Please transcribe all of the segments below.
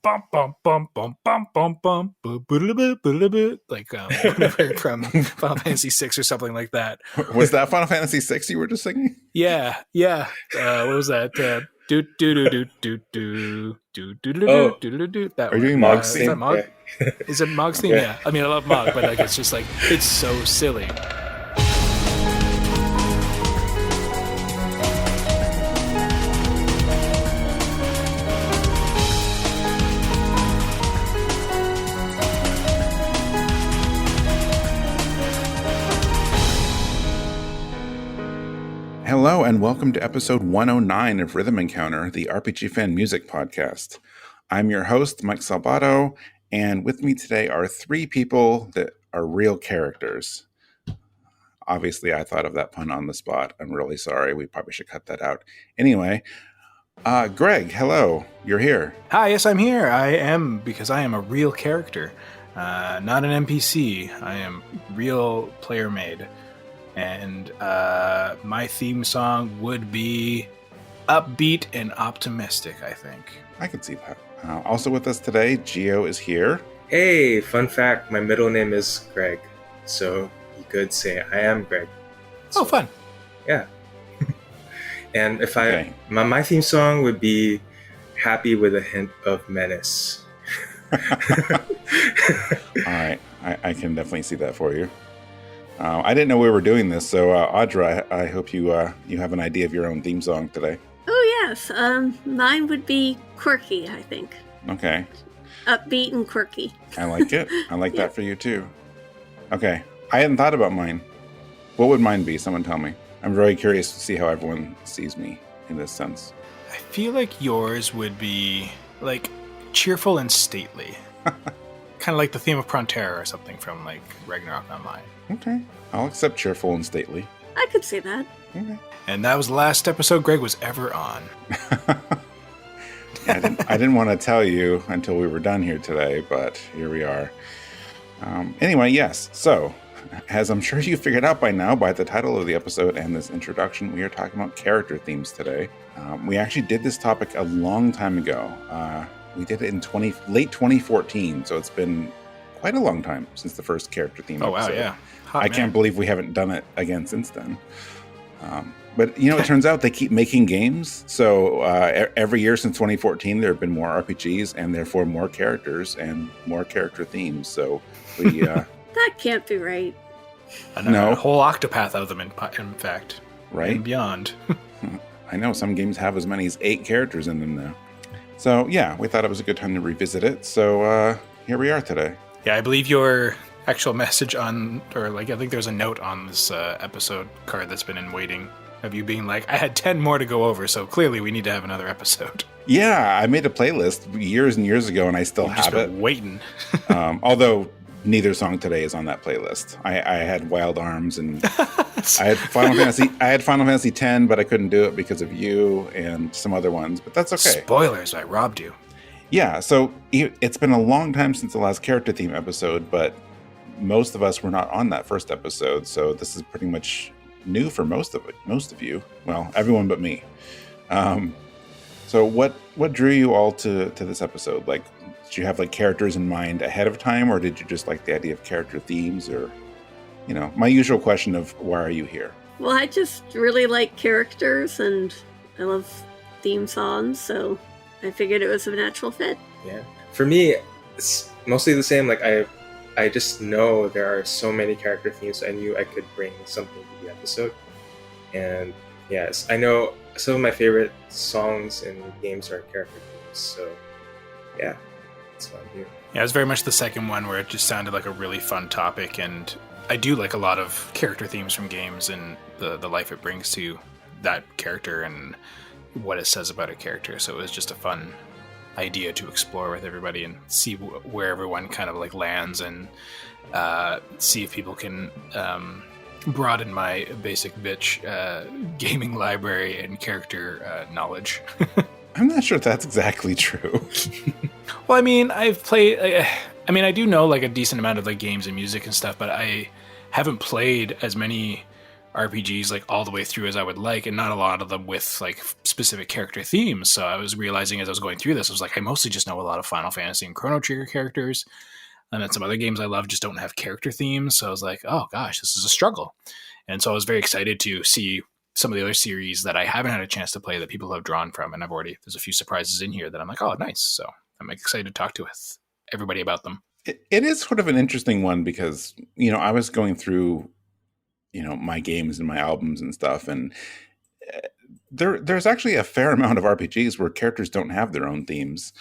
bum bum bum bum bum bum bum like from Final Fantasy VI or something like that. Was that Final Fantasy VI you were just singing? Yeah. What was that? Do do do do do do do do do do do. That are you doing Mog's is theme? that Mog? Yeah. Is it Mog's theme? Yeah. I mean, I love Mog, but like it's just like it's so silly. Hello and welcome to episode 109 of Rhythm Encounter, the RPG fan music podcast. I'm your host, Mike Salvato, and with me today are three people that are real characters. Obviously, I thought of that pun on the spot. I'm really sorry. We probably should cut that out. Anyway, Greg, hello. You're here. Hi, yes, I'm here. I am, because I am a real character, not an NPC. I am real player-made. And my theme song would be upbeat and optimistic, I think. I can see that. Also with us today, Gio is here. Hey, fun fact, my middle name is Greg, so you could say I am Greg. So, Oh, fun. Yeah. And if Okay. my theme song would be happy with a hint of menace. All right. I can definitely see that for you. I didn't know we were doing this, so Audra, I hope you have an idea of your own theme song today. Oh, yes. Mine would be quirky, I think. Okay. Upbeat and quirky. I like it. I like that for you, too. Okay. I hadn't thought about mine. What would mine be? Someone tell me. I'm very curious to see how everyone sees me in this sense. I feel like yours would be, like, cheerful and stately. Kind of like the theme of Prontera or something from, like, Ragnarok Online. Okay. I'll accept cheerful and stately. I could see that. Okay. And that was the last episode Greg was ever on. I didn't want to tell you until we were done here today, but here we are. Anyway, yes. So, as I'm sure you figured out by now, by the title of the episode and this introduction, we are talking about character themes today. We actually did this topic a long time ago. We did it in late 2014, so it's been quite a long time since the first character theme Oh, episode. wow, yeah. I can't believe we haven't done it again since then. But, you know, it turns out they keep making games. So every year since 2014, there have been more RPGs and therefore more characters and more character themes. So we... That can't be right. No. A whole octopath of them, in fact. Right? And beyond. I know some games have as many as 8 characters in them now. So, yeah, we thought it was a good time to revisit it. So here we are today. Yeah, I believe your actual message on, or like, I think there's a note on this episode card that's been in waiting of you being like, I had 10 more to go over, so clearly we need to have another episode. Yeah, I made a playlist years and years ago, and I still You've just have it. been waiting. Although neither song today is on that playlist. I had Wild Arms, and I had Final Fantasy X, but I couldn't do it because of you and some other ones. But that's okay. Spoilers, I robbed you. Yeah, so it's been a long time since the last character theme episode, but most of us were not on that first episode, so this is pretty much new for most of you. Well, everyone but me. So what drew you all to this episode? Like, did you have like characters in mind ahead of time, or did you just like the idea of character themes, or, you know, my usual question of why are you here? Well, I just really like characters, and I love theme songs, so I figured it was a natural fit. Yeah. For me, it's mostly the same. Like, I just know there are so many character themes, so I knew I could bring something to the episode. And yes, I know some of my favorite songs and games are character themes, so yeah, that's why I'm here. Yeah, it was very much the second one where it just sounded like a really fun topic, and I do like a lot of character themes from games and the life it brings to that character and what it says about a character. So it was just a fun idea to explore with everybody and see where everyone kind of like lands, and see if people can broaden my basic bitch gaming library and character knowledge. I'm not sure if that's exactly true. Well, I mean, I've played. I do know like a decent amount of like games and music and stuff, but I haven't played as many RPGs like all the way through as I would like, and not a lot of them with like specific character themes. So I was realizing as I was going through this, I was like, I mostly just know a lot of Final Fantasy and Chrono Trigger characters, and then some other games I love just don't have character themes. So I was like, oh gosh, this is a struggle. And so I was very excited to see some of the other series that I haven't had a chance to play that people have drawn from, and there's a few surprises in here that I'm like, oh, nice. So I'm excited to talk to with everybody about them. It is sort of an interesting one because, I was going through, my games and my albums and stuff, and there's actually a fair amount of RPGs where characters don't have their own themes.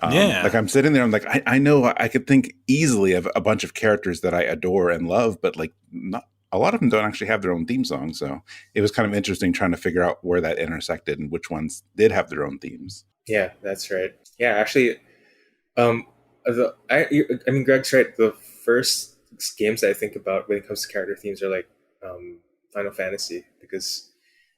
Like I'm sitting there, I'm like, I know I could think easily of a bunch of characters that I adore and love, but like not a lot of them don't actually have their own theme song. So it was kind of interesting trying to figure out where that intersected and which ones did have their own themes. Yeah, that's right. Yeah, actually, I mean, Greg's right. The first games that I think about when it comes to character themes are like Final Fantasy, because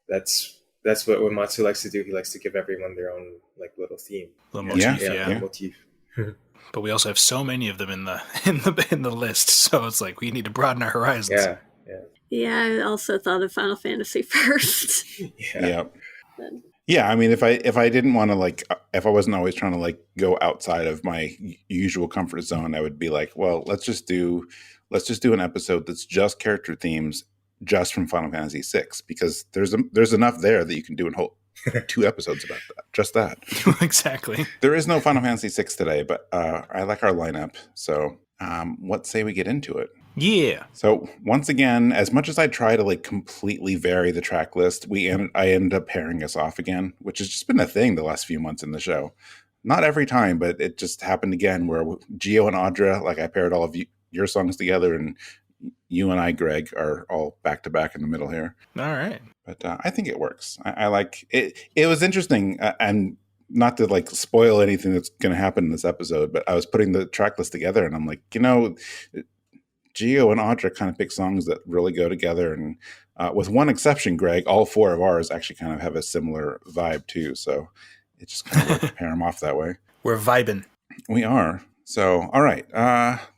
that's what Uematsu likes to do. He likes to give everyone their own like little theme, little motif. Yeah. Motif. But we also have so many of them in the list, so it's like we need to broaden our horizons. Yeah, I also thought of Final Fantasy first. Yeah, I mean, if I didn't want to if I wasn't always trying to go outside of my usual comfort zone, I would be like, well, let's just do an episode that's just character themes, just from Final Fantasy VI, because there's enough there that you can do a whole 2 episodes about that. Just that. Exactly. There is no Final Fantasy VI today, but I like our lineup. So let's say we get into it. Yeah. So once again, as much as I try to completely vary the track list, I end up pairing us off again, which has just been a thing the last few months in the show. Not every time, but it just happened again where Gio and Audra, I paired all of your songs together, and you and I, Greg, are all back to back in the middle here. All right. But I think it works. I like it. It was interesting, and not to spoil anything that's going to happen in this episode, but I was putting the track list together, and I'm like, Gio and Audra kind of pick songs that really go together, and with one exception, Greg, all 4 of ours actually kind of have a similar vibe too. So it just kind of worked to pair them off that way. We're vibing. We are. So all right,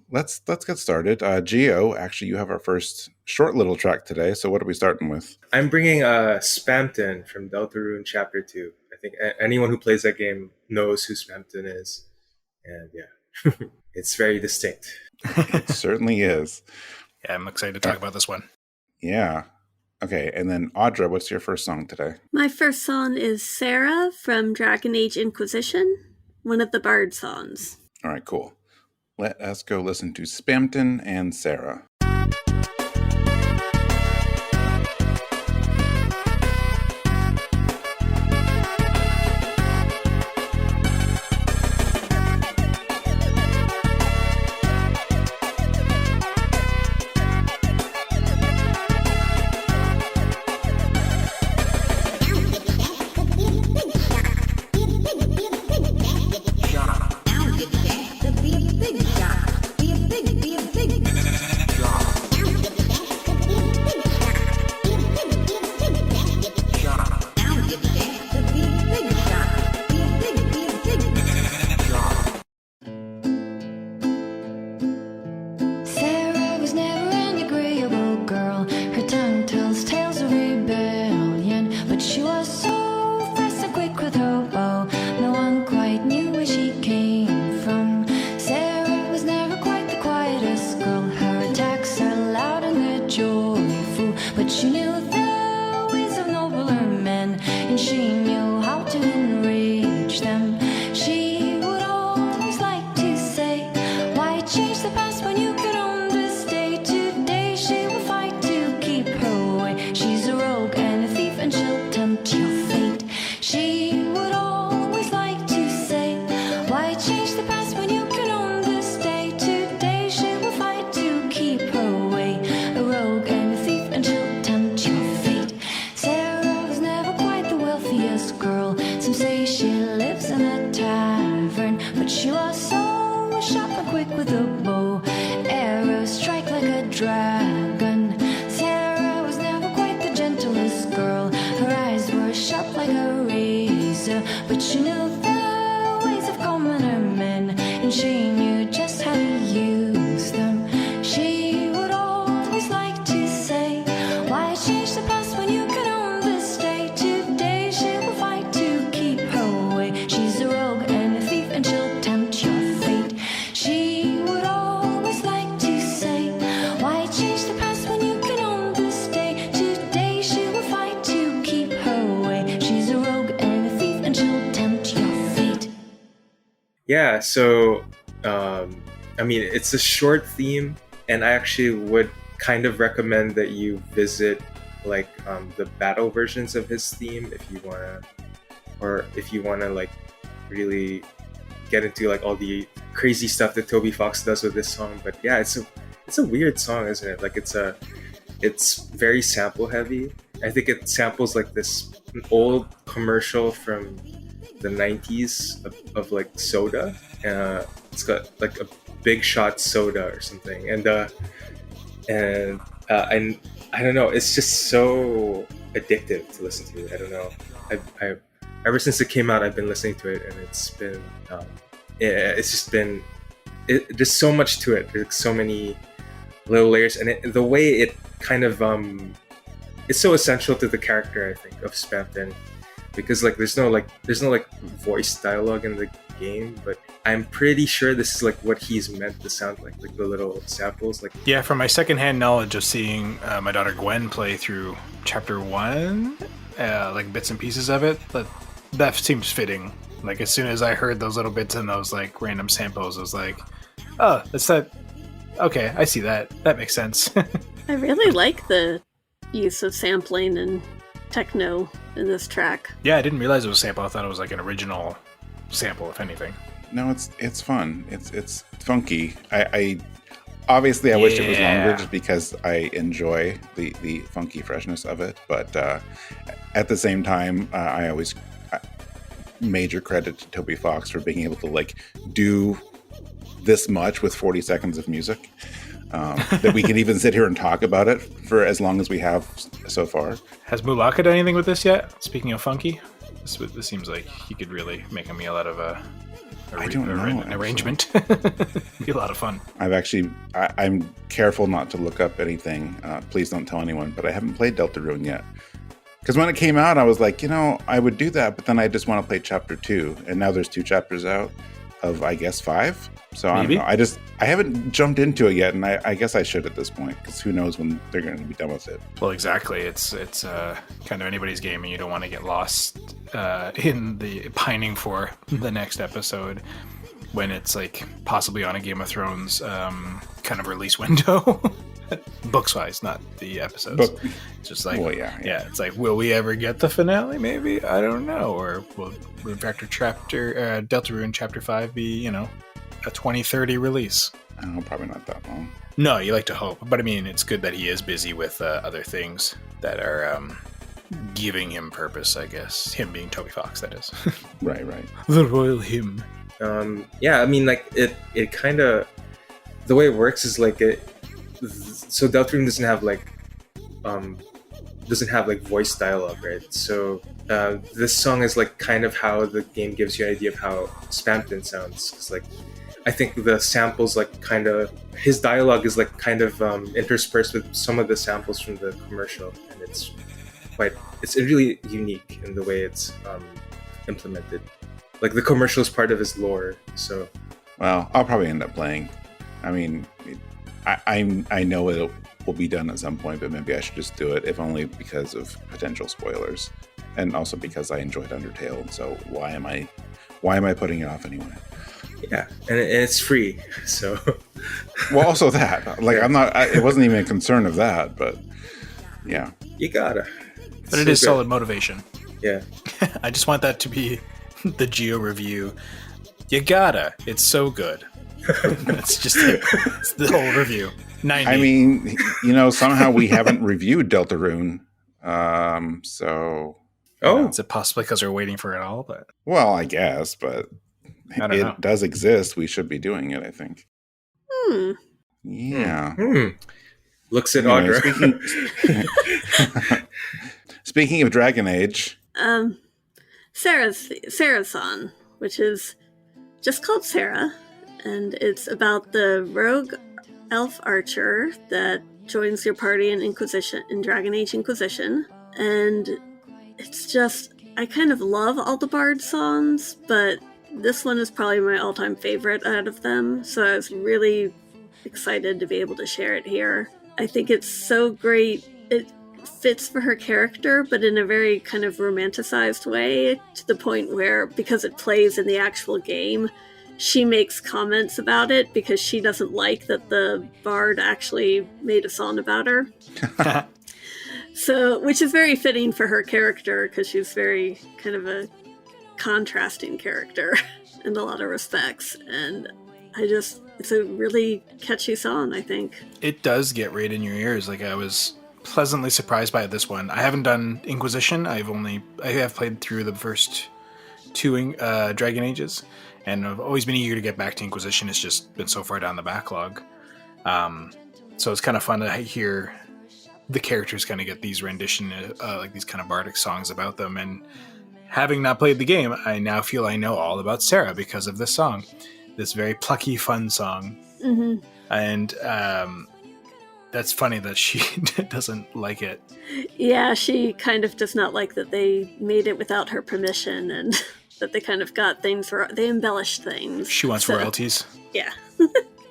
let's get started. Gio, actually, you have our first short little track today. So what are we starting with? I'm bringing Spamton from Deltarune Chapter 2. I think anyone who plays that game knows who Spamton is, and yeah, it's very distinct. It certainly is. Yeah, I'm excited to talk about this one. Yeah. Okay, and then Audra, what's your first song today? My first song is Sera from Dragon Age Inquisition, one of the Bard songs. All right, cool. Let us go listen to Spamton and Sera. Change Yeah, so I mean, it's a short theme, and I actually would kind of recommend that you visit like the battle versions of his theme if you wanna, or if you wanna like really get into like all the crazy stuff that Toby Fox does with this song. But yeah, it's a weird song, isn't it? Like it's very sample heavy. I think it samples like this old commercial from the 90s of like soda. It's got like a Big Shot soda or something, and I don't know. It's just so addictive to listen to. I don't know. I ever since it came out, I've been listening to it, and it's been it's just been there's so much to it. There's so many little layers, and the way it kind of it's so essential to the character, I think, of Spamton, because like there's no voice dialogue in the game, but I'm pretty sure this is like what he's meant to sound like the little samples. Like, yeah, from my secondhand knowledge of seeing my daughter Gwen play through chapter 1, like bits and pieces of it, that seems fitting. Like as soon as I heard those little bits and those like random samples, I was like, oh, that's that. Okay, I see that. That makes sense. I really like the use of sampling and techno in this track. Yeah, I didn't realize it was a sample. I thought it was like an original sample, if anything. No, it's fun. It's funky. I obviously I wish it was longer just because I enjoy the funky freshness of it. But at the same time, I always major credit to Toby Fox for being able to like do this much with 40 seconds of music. That we can even sit here and talk about it for as long as we have so far. Has Mulaka done anything with this yet? Speaking of funky, this seems like he could really make a meal out of an arrangement. Be a lot of fun. I'm careful not to look up anything. Please don't tell anyone, but I haven't played Deltarune yet. Because when it came out, I was like, I would do that, but then I just want to play chapter 2. And now there's 2 chapters out of, I guess, 5. So maybe? I don't know. I haven't jumped into it yet, and I guess I should at this point, because who knows when they're going to be done with it. Well, exactly. It's kind of anybody's game, and you don't want to get lost in the pining for the next episode when it's like possibly on a Game of Thrones kind of release window. Books-wise, not the episodes. It's just like, yeah, it's like, will we ever get the finale? Maybe, I don't know. Or will Deltarune Chapter 5 be, a 2030 release? Oh, probably not that long. No, you like to hope, but I mean, it's good that he is busy with other things that are giving him purpose, I guess. Him being Toby Fox, that is. Right. The royal him. Yeah, I mean, like it kind of, the way it works is like so Deltarune doesn't have voice dialogue, right? So this song is like kind of how the game gives you an idea of how Spamton sounds. It's like, I think the samples like kind of, his dialogue is like kind of interspersed with some of the samples from the commercial, and it's really unique in the way it's implemented. Like the commercial is part of his lore, so. Well, I'll probably end up playing. I mean, I know it will be done at some point, but maybe I should just do it, if only because of potential spoilers, and also because I enjoyed Undertale. So why am I putting it off anyway? Yeah, and it's free, so. Well, also that, like, I'm not. It wasn't even a concern of that, but yeah, you gotta. But it is solid motivation. Yeah, I just want that to be the Geo review. You gotta. It's so good. That's just it. It's the whole review. 90. I mean, somehow we haven't reviewed Deltarune, so. Oh, is it possibly because we're waiting for it all? But well, I guess, but it does exist. We should be doing it, I think. Yeah. Looks at Audra. Speaking of Dragon Age, Sera's song, which is just called Sera, and it's about the rogue elf archer that joins your party in Dragon Age Inquisition, and it's just, I kind of love all the Bard songs, but this one is probably my all-time favorite out of them, so I was really excited to be able to share it here. I think it's so great. It fits for her character, but in a very kind of romanticized way, to the point where, because it plays in the actual game, she makes comments about it because she doesn't like that the bard actually made a song about her. So, which is very fitting for her character because she's very kind of a contrasting character in a lot of respects. And it's a really catchy song, I think. It does get right in your ears. Like, I was pleasantly surprised by this one. I haven't done Inquisition. I have played through the first 2 Dragon Ages, and I've always been eager to get back to Inquisition. It's just been so far down the backlog. So it's kind of fun to hear the characters kind of get these rendition, like these kind of bardic songs about them. And having not played the game, I now feel I know all about Sera because of this song. This very plucky, fun song. Mm-hmm. And that's funny that she doesn't like it. Yeah, she kind of does not like that they made it without her permission and that they kind of got things, they embellished things. She wants royalties. Yeah.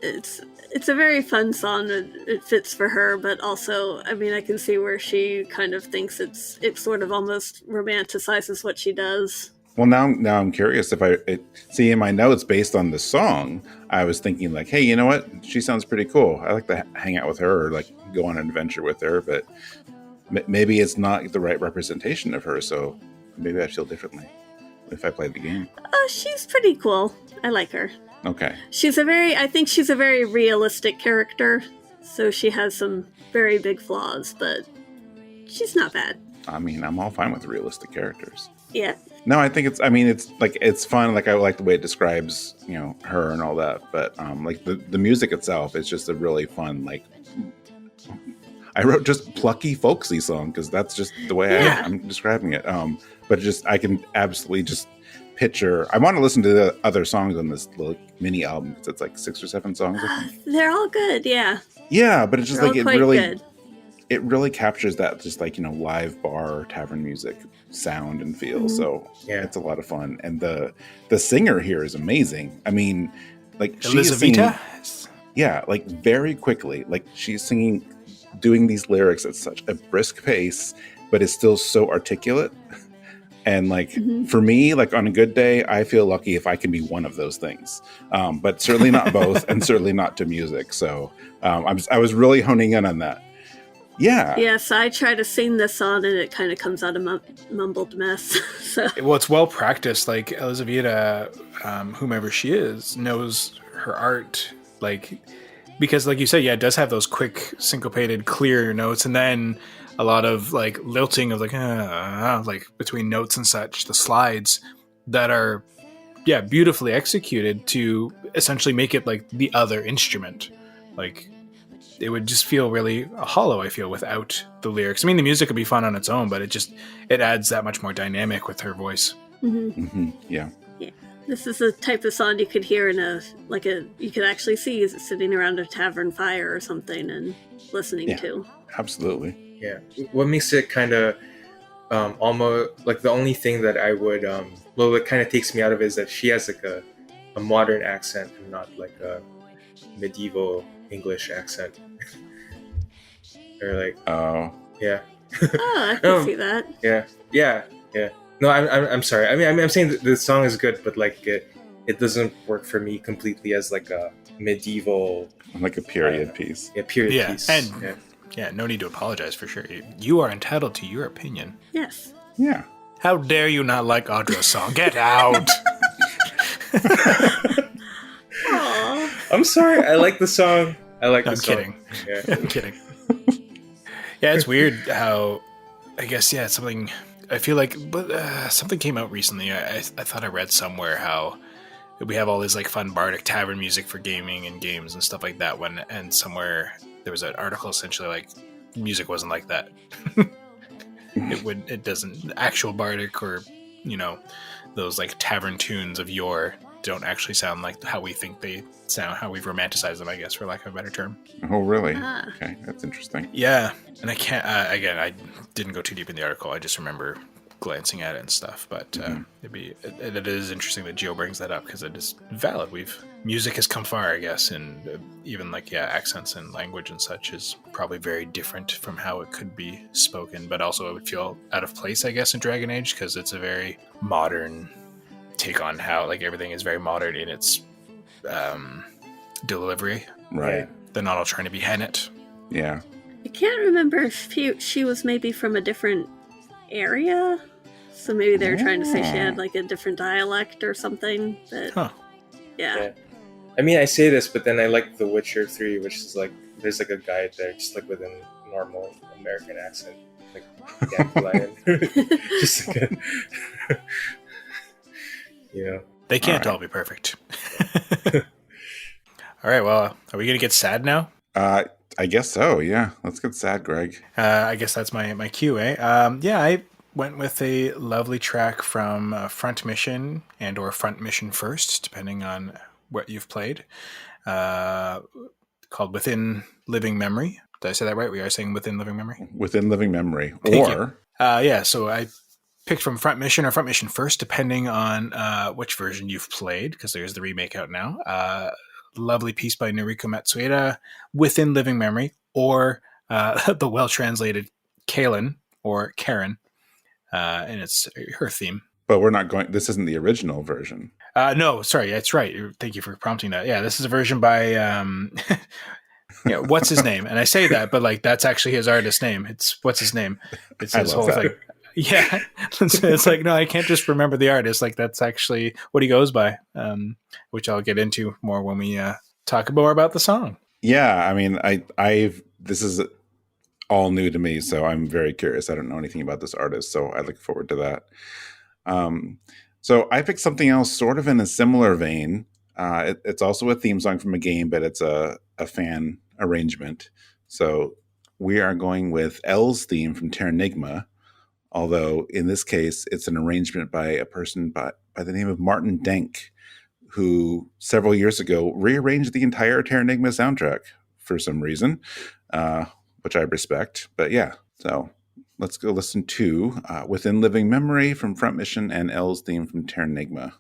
It's a very fun song. It fits for her, but also, I mean, I can see where she kind of thinks it sort of almost romanticizes what she does. Well, now I'm curious if see in my notes based on the song, I was thinking like, hey, you know what? She sounds pretty cool. I like to hang out with her or like go on an adventure with her, but maybe it's not the right representation of her. So maybe I feel differently if I played the game. She's pretty cool. I like her. Okay. I think she's a very realistic character. So she has some very big flaws, but she's not bad. I mean, I'm all fine with realistic characters. Yeah. No, I think it's fun. Like I like the way it describes, her and all that. But like the music itself is just a really fun, like I wrote just plucky folksy song because that's just the way I'm describing it. But I can absolutely just picture. I want to listen to the other songs on this little mini album because it's like 6 or 7 songs. I think. They're all good, yeah. Yeah, but it's just like good. It really captures that just like live bar tavern music sound and feel. Mm-hmm. So it's a lot of fun, and the singer here is amazing. I mean, like Elizaveta. Yeah, like very quickly, like she's singing, doing these lyrics at such a brisk pace, but it's still so articulate. And like for me, like on a good day, I feel lucky if I can be one of those things, but certainly not both, and certainly not to music. So I was really honing in on that. Yeah. Yes, I try to sing this song, and it kind of comes out a mumbled mess. So. Well, it's well practiced. Like Elizaveta, whomever she is, knows her art. Like because, like you said, it does have those quick, syncopated, clear notes, and then a lot of like lilting of like between notes and such, the slides that are beautifully executed to essentially make it like the other instrument. Like it would just feel really hollow, I feel, without the lyrics. I mean, the music would be fun on its own, but it adds that much more dynamic with her voice. Yeah. This is the type of song you could hear you could actually see sitting around a tavern fire or something and listening to. Absolutely. Yeah. What makes it kind of almost like the only thing that I would what kind of takes me out of it is that she has like a modern accent and not like a medieval English accent. Or like I can see that. Yeah. No, I'm sorry. I mean, I'm saying that the song is good, but like it doesn't work for me completely as like a medieval, like a period piece. Yeah, period piece. And no need to apologize for sure. You are entitled to your opinion. Yes. Yeah. How dare you not like Audra's song? Get out. I'm sorry. I like the song. I'm kidding. Yeah. I'm kidding. Yeah, it's weird how, I guess, it's something, I feel like, something came out recently. I thought I read somewhere how we have all this like fun bardic tavern music for gaming and games and stuff like that and somewhere there was an article essentially like music wasn't like that. It doesn't, actual bardic or, those like tavern tunes of yore don't actually sound like how we think they sound, how we've romanticized them, I guess, for lack of a better term. Oh, really? Okay, that's interesting. Yeah, and I can't, again, I didn't go too deep in the article. I just remember glancing at it and stuff, but it is interesting that Gio brings that up because it is valid. Music has come far, I guess, and even like, accents and language and such is probably very different from how it could be spoken, but also it would feel out of place, I guess, in Dragon Age because it's a very modern take on how like everything is very modern in its delivery. Right. They're not all trying to be Hennet. Yeah. I can't remember if she was maybe from a different area. So maybe they were trying to say she had like a different dialect or something. But Huh. yeah. I mean, I say this, but then I like The Witcher 3, which is like, there's like a guy there just like with a normal American accent, like dandelion. Just like a, you know. They can't All all be perfect. All right, well, are we going to get sad now? I guess so. Yeah. Let's get sad, Greg. I guess that's my cue, eh? Yeah, I went with a lovely track from Front Mission and or Front Mission First, depending on what you've played, called Within Living Memory. Did I say that right? We are saying Within Living Memory? Within Living Memory. Thank Or yeah, so I picked from Front Mission or Front Mission First, depending on which version you've played, because there's the remake out now. Lovely piece by Noriko Matsueda, Within Living Memory, or the well-translated Kalen or Karen, and it's her theme. but we're not going. This isn't the original version. No, sorry, that's right. Thank you for prompting that. Yeah, this is a version by what's his name? And I say that, but like that's actually his artist name. It's what's his name? It's his whole thing. Yeah, it's like no, I can't just remember the artist. Like that's actually what he goes by, which I'll get into more when we talk more about the song. Yeah, I mean, I've this is all new to me, so I'm very curious. I don't know anything about this artist, so I look forward to that. So I picked something else, sort of in a similar vein. It's also a theme song from a game, but it's a fan arrangement. So we are going with Elle's theme from Terranigma. Although in this case, it's an arrangement by a person by the name of Martin Denk, who several years ago rearranged the entire Terranigma soundtrack for some reason, which I respect. But yeah, so let's go listen to Within Living Memory from Front Mission and Elle's theme from Terranigma.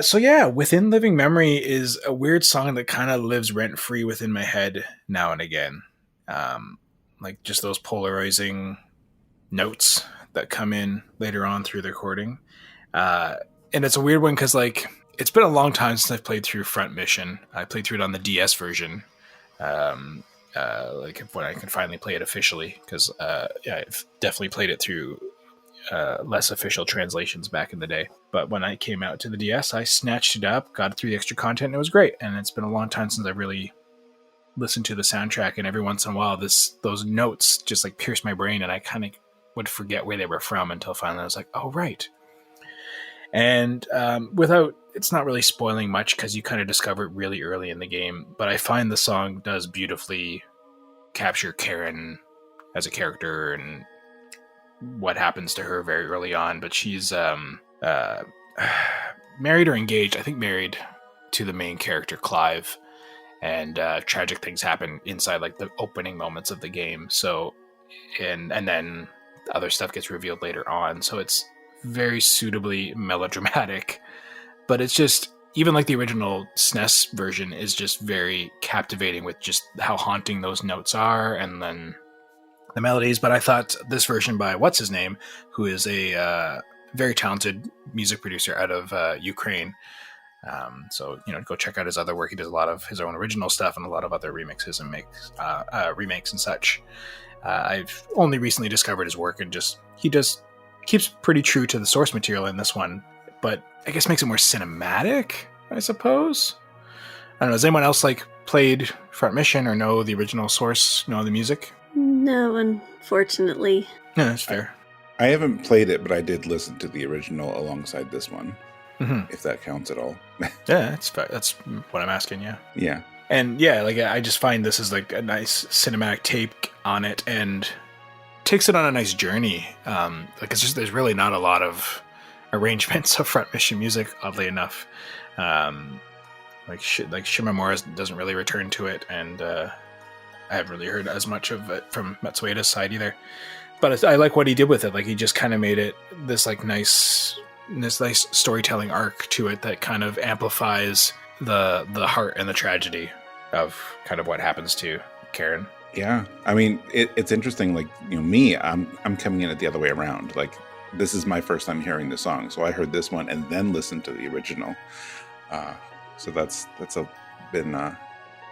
So yeah, Within Living Memory is a weird song that kind of lives rent free within my head now and again. Like just those polarizing notes that come in later on through the recording. And it's a weird one because like it's been a long time since I've played through Front Mission. I played through it on the DS version. Like when I can finally play it officially, because yeah, I've definitely played it through less official translations back in the day. But when I came out to the DS, I snatched it up, got it through the extra content, and it was great. And it's been a long time since I really listened to the soundtrack, and every once in a while those notes just like pierce my brain, and I kind of would forget where they were from until finally I was like, oh right. And without, it's not really spoiling much because you kind of discover it really early in the game, but I find the song does beautifully capture Karen as a character and what happens to her very early on. But she's married or engaged, I think married to the main character, Clive, and tragic things happen inside like the opening moments of the game. So, and then other stuff gets revealed later on. So it's very suitably melodramatic, but it's just, even like the original SNES version is just very captivating with just how haunting those notes are and then the melodies. But I thought this version by what's his name, who is a very talented music producer out of Ukraine. So, you know, go check out his other work. He does a lot of his own original stuff and a lot of other remixes and remakes and such. I've only recently discovered his work, and just keeps pretty true to the source material in this one, but I guess makes it more cinematic, I suppose. I don't know. Has anyone else like played Front Mission or know the original source, know the music? No, unfortunately. Yeah, that's fair. I haven't played it, but I did listen to the original alongside this one, if that counts at all. Yeah, that's fair. That's what I'm asking, yeah. Yeah. And yeah, like I just find this is like a nice cinematic take on it and takes it on a nice journey. Like it's just, there's really not a lot of arrangements of Front Mission music, oddly enough. Like Shimamura doesn't really return to it, and I haven't really heard as much of it from Matsueda's side either. But I like what he did with it. Like he just kind of made it this nice storytelling arc to it that kind of amplifies the heart and the tragedy of kind of what happens to Karen. Yeah, I mean, it's interesting. Like, you know, me, I'm coming in it the other way around. Like, this is my first time hearing the song, so I heard this one and then listened to the original. So that's been I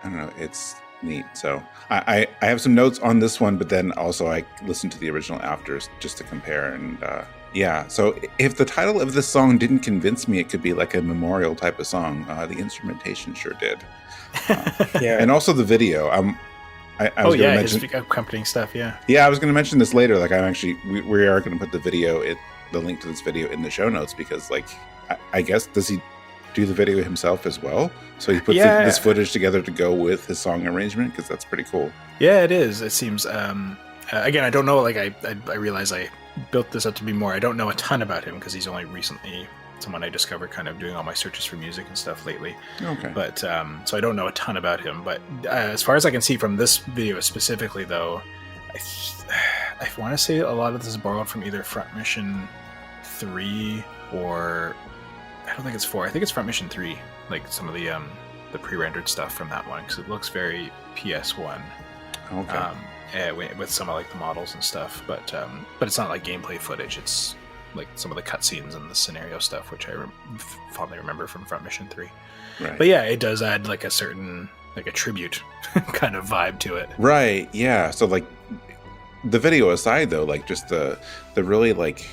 don't know. It's neat. So I have some notes on this one, but then also I listened to the original after just to compare. And yeah, so if the title of this song didn't convince me it could be like a memorial type of song, the instrumentation sure did. Yeah. And also the video. I was going to mention his accompanying stuff. Yeah, I was going to mention this later. Like, I'm actually we are going to put the video, the link to this video in the show notes, because like I guess, does he do the video himself as well? So he puts this footage together to go with his song arrangement, because that's pretty cool. Yeah, it is. It seems. Again, I don't know. Like I realize I built this up to be more. I don't know a ton about him because he's only recently someone I discovered kind of doing all my searches for music and stuff lately. Okay. But so I don't know a ton about him. But as far as I can see from this video specifically, though, I want to say a lot of this is borrowed from either Front Mission 3 or I don't think it's 4. I think it's Front Mission 3. Like some of the pre-rendered stuff from that one, because it looks very PS1. Okay. With some of like the models and stuff, but it's not like gameplay footage. It's like some of the cutscenes and the scenario stuff, which I fondly remember from Front Mission 3. Right. But yeah, it does add like a certain, like a tribute kind of vibe to it. Right. Yeah. So like the video aside, though, like just the really like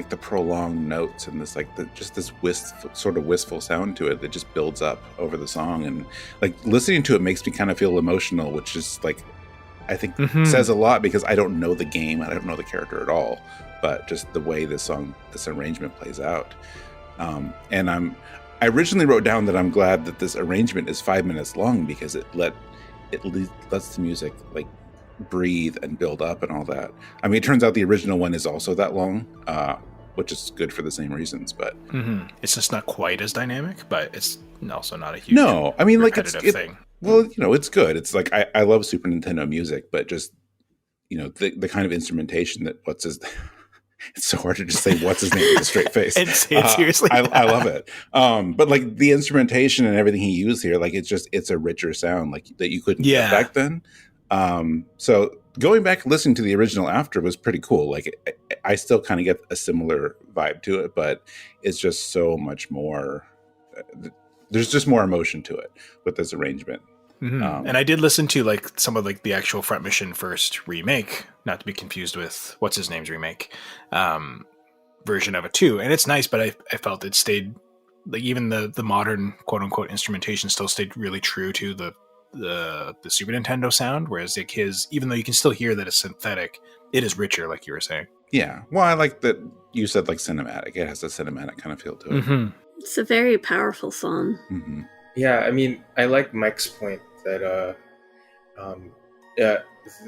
the prolonged notes and this just this wistful sound to it that just builds up over the song, and like listening to it makes me kind of feel emotional, which is like, I think says a lot, because I don't know the game, I don't know the character at all, but just the way this arrangement plays out. And I originally wrote down that I'm glad that this arrangement is 5 minutes long, because it lets the music like breathe and build up and all that. I mean, it turns out the original one is also that long, which is good for the same reasons, but it's just not quite as dynamic, but it's also not a huge I mean, like thing. Well, it's good. It's like I love Super Nintendo music, but just the kind of instrumentation that it's so hard to just say what's his name with a straight face. And say it seriously. I love it. But like the instrumentation and everything he used here, like it's a richer sound like that you couldn't get back then. So going back and listening to the original after was pretty cool. Like I still kind of get a similar vibe to it, but it's just so much more. There's just more emotion to it with this arrangement. And I did listen to like some of like the actual Front Mission first remake, not to be confused with what's his name's remake version of it too. And it's nice, but I felt it stayed like even the modern quote unquote instrumentation still stayed really true to the Super Nintendo sound. Whereas like even though you can still hear that it's synthetic, it is richer, like you were saying. Yeah. Well, I like that you said like cinematic. It has a cinematic kind of feel to it. It's a very powerful song. Yeah, I mean, I like Mike's point that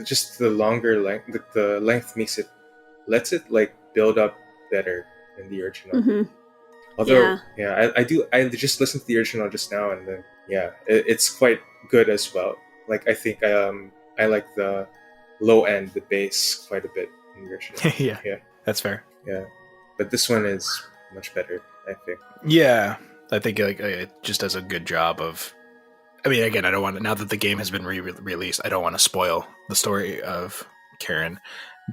just the longer length, the length lets it like build up better than the original. Although, I just listened to the original just now, and then it's quite good as well. Like I think I like the low end, the bass, quite a bit in the original. yeah, that's fair. Yeah, but this one is much better, I think. Yeah, I think like it just does a good job of. I mean, again, I don't want to, now that the game has been released, I don't want to spoil the story of Karen,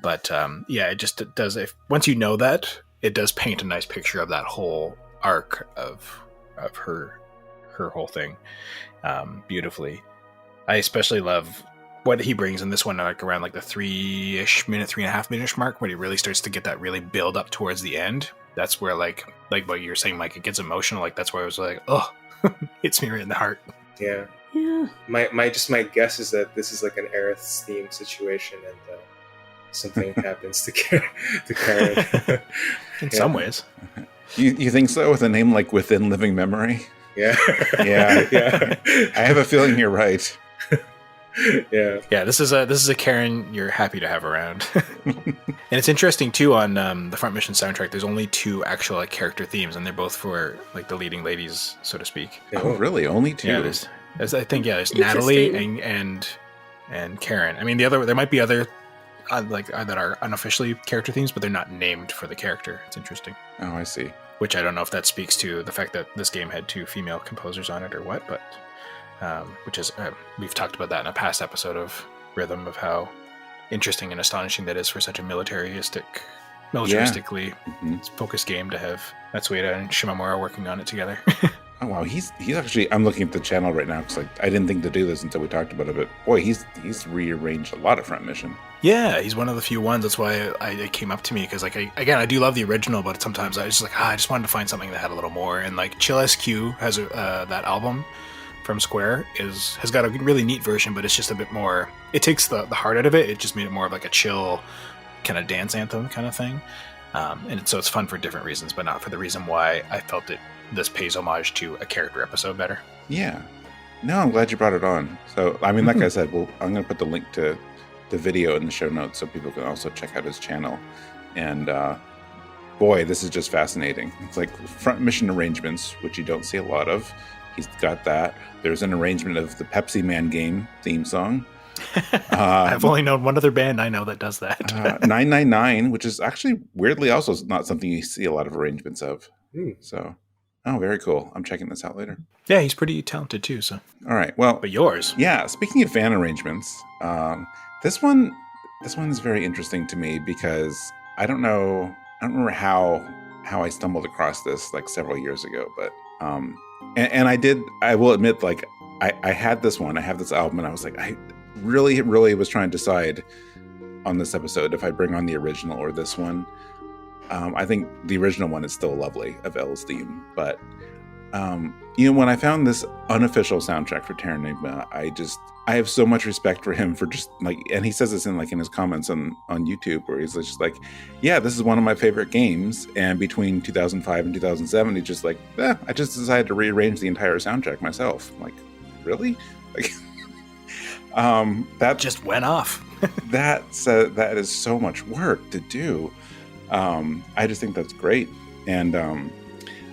but it does. Once you know that, it does paint a nice picture of that whole arc of her whole thing beautifully. I especially love what he brings in this one, like around like the 3.5 minute mark, when he really starts to get that really build up towards the end. That's where like what you're saying, Mike, it gets emotional. Like that's where I was like, oh, hits me right in the heart. Yeah. My guess is that this is like an Aerith's theme situation, and something happens to Karen. In some ways. You think so? With a name like Within Living Memory? Yeah. Yeah. I have a feeling you're right. Yeah. This is a Karen you're happy to have around. And it's interesting too, on the Front Mission soundtrack, there's only 2 actual like character themes, and they're both for like the leading ladies, so to speak. Oh, really? Only 2? Yeah, there's Natalie and Karen. I mean, there might be other that are unofficially character themes, but they're not named for the character. It's interesting. Oh, I see. Which I don't know if that speaks to the fact that this game had 2 female composers on it or what, but which is we've talked about that in a past episode of Rhythm, of how interesting and astonishing that is for such a militaristically focused game to have Matsueda and Shimamura working on it together. Oh wow, he's actually. I'm looking at the channel right now because I didn't think to do this until we talked about it. But boy, he's rearranged a lot of Front Mission. Yeah, he's one of the few ones. That's why it came up to me because like I do love the original, but sometimes I was just like I just wanted to find something that had a little more. And like Chill SQ has that album from Square has got a really neat version, but it's just a bit more. It takes the heart out of it. It just made it more of like a chill kind of dance anthem kind of thing. And so it's fun for different reasons, but not for the reason why I felt this pays homage to a character episode better. Yeah. No, I'm glad you brought it on. So, I mean, like I said, I'm going to put the link to the video in the show notes so people can also check out his channel. And boy, this is just fascinating. It's like Front Mission arrangements, which you don't see a lot of. He's got that. There's an arrangement of the Pepsi Man game theme song. I've only known one other band I know that does that. 999, which is actually weirdly also not something you see a lot of arrangements of. So, oh, very cool. I'm checking this out later. Yeah, he's pretty talented too. So, all right. Well, but yours? Yeah. Speaking of fan arrangements, this one is very interesting to me because I don't remember how I stumbled across this like several years ago, but and I will admit, like I had this one. I have this album, and I was like, I really was trying to decide on this episode if I bring on the original or this one. I think the original one is still lovely of Elle's theme, but when I found this unofficial soundtrack for Terranigma, I have so much respect for him for just like, and he says this in his comments on YouTube, where he's just like, yeah, this is one of my favorite games, and between 2005 and 2007, he's just like, I just decided to rearrange the entire soundtrack myself. I'm like, really? Like, that just went off. that is so much work to do. I just think that's great. And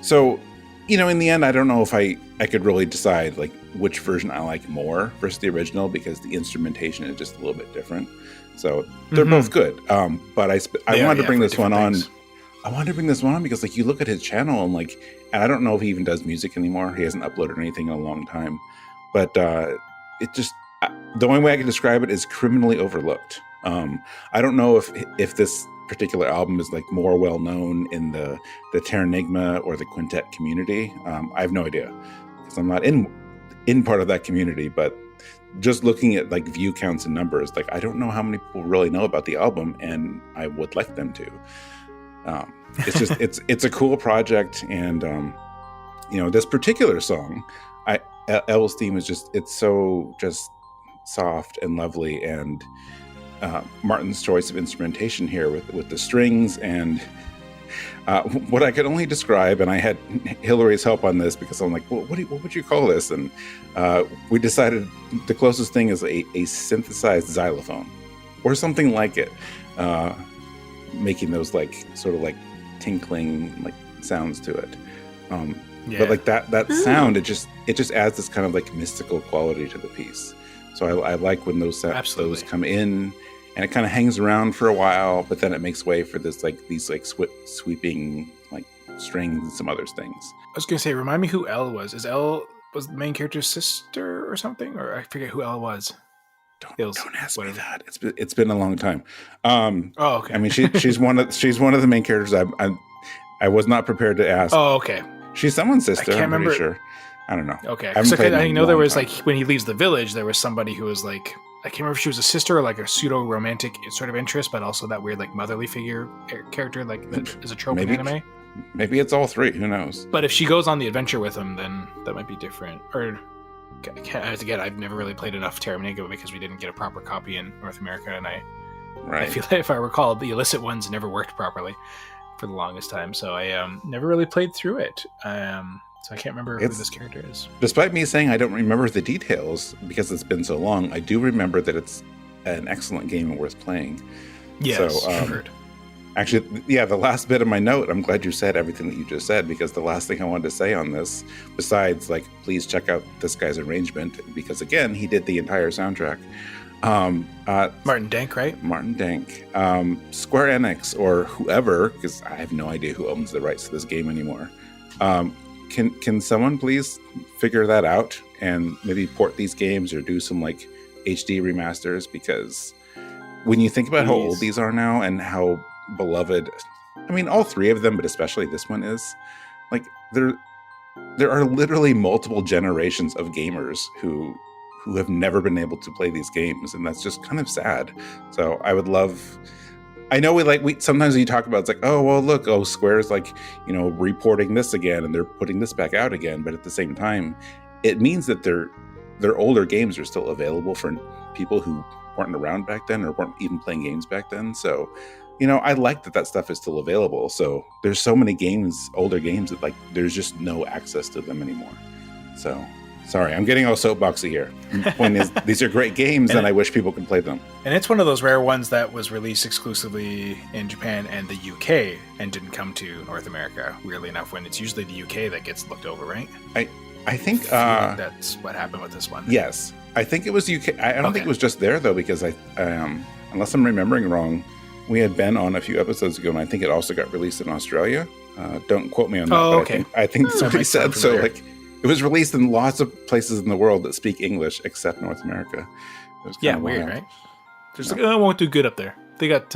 so, in the end, I don't know if I could really decide like which version I like more versus the original, because the instrumentation is just a little bit different. So they're both good. But I wanted to bring this one on. I wanted to bring this one on because like you look at his channel and I don't know if he even does music anymore. He hasn't uploaded anything in a long time, but it just, the only way I can describe it is criminally overlooked. I don't know if this particular album is like more well known in the Terranigma or the Quintet community. I have no idea because I'm not in part of that community, but just looking at like view counts and numbers, like I don't know how many people really know about the album, and I would like them to. It's just it's a cool project, and this particular song, Elle's theme is it's so just soft and lovely, and Martin's choice of instrumentation here with the strings and what I could only describe, and I had Hillary's help on this because I'm like, well, what would you call this? And we decided the closest thing is a synthesized xylophone or something like it, making those like sort of like tinkling like sounds to it. But like that sound, it just adds this kind of like mystical quality to the piece. So I like when those come in, and it kind of hangs around for a while, but then it makes way for these sweeping like strings and some other things. I was gonna say, remind me who Elle was. Is Elle was the main character's sister or something, or I forget who Elle was. Don't ask me that. It's been a long time. Okay. I mean, she's one of the main characters. I was not prepared to ask. Oh, okay. She's someone's sister. I can't remember. Pretty sure. I don't know. Okay. I know there was like when he leaves the village, there was somebody who was like, I can't remember if she was a sister or like a pseudo romantic sort of interest, but also that weird like motherly figure character like that is a trope in anime. Maybe it's all three. Who knows? But if she goes on the adventure with him, then that might be different. Or again, I've never really played enough Terranigma because we didn't get a proper copy in North America, and I feel like if I recall, the illicit ones never worked properly for the longest time, so I never really played through it. So I can't remember who this character is. Despite me saying I don't remember the details because it's been so long, I do remember that it's an excellent game and worth playing. Yes, so, heard. Actually, yeah, the last bit of my note, I'm glad you said everything that you just said, because the last thing I wanted to say on this, besides, like, please check out this guy's arrangement, because, again, he did the entire soundtrack. Martin Denk, right? Martin Denk. Square Enix, or whoever, because I have no idea who owns the rights to this game anymore. Can someone please figure that out and maybe port these games or do some, like, HD remasters? Because when you think about how old these are now and how beloved, I mean, all three of them, but especially this one is, like, there are literally multiple generations of gamers who have never been able to play these games, and that's just kind of sad. So I would love. I know we sometimes you talk about it's like, oh well, look, Square's like, you know, reporting this again and they're putting this back out again, but at the same time, it means that their older games are still available for people who weren't around back then or weren't even playing games back then. So, you know, I like that stuff is still available. So there's so many games, older games, that like there's just no access to them anymore. So sorry, I'm getting all soapboxy here. The point is, these are great games, and I wish people could play them. And it's one of those rare ones that was released exclusively in Japan and the UK and didn't come to North America, weirdly enough, when it's usually the UK that gets looked over, right? I think that's what happened with this one. Yes. I think it was UK. I don't think it was just there, though, because unless I'm remembering wrong, we had been on a few episodes ago, and I think it also got released in Australia. Don't quote me on that. Oh, but okay. I think somebody said so. Like, it was released in lots of places in the world that speak English except North America. Yeah, weird, right? Just like, it won't do good up there. They got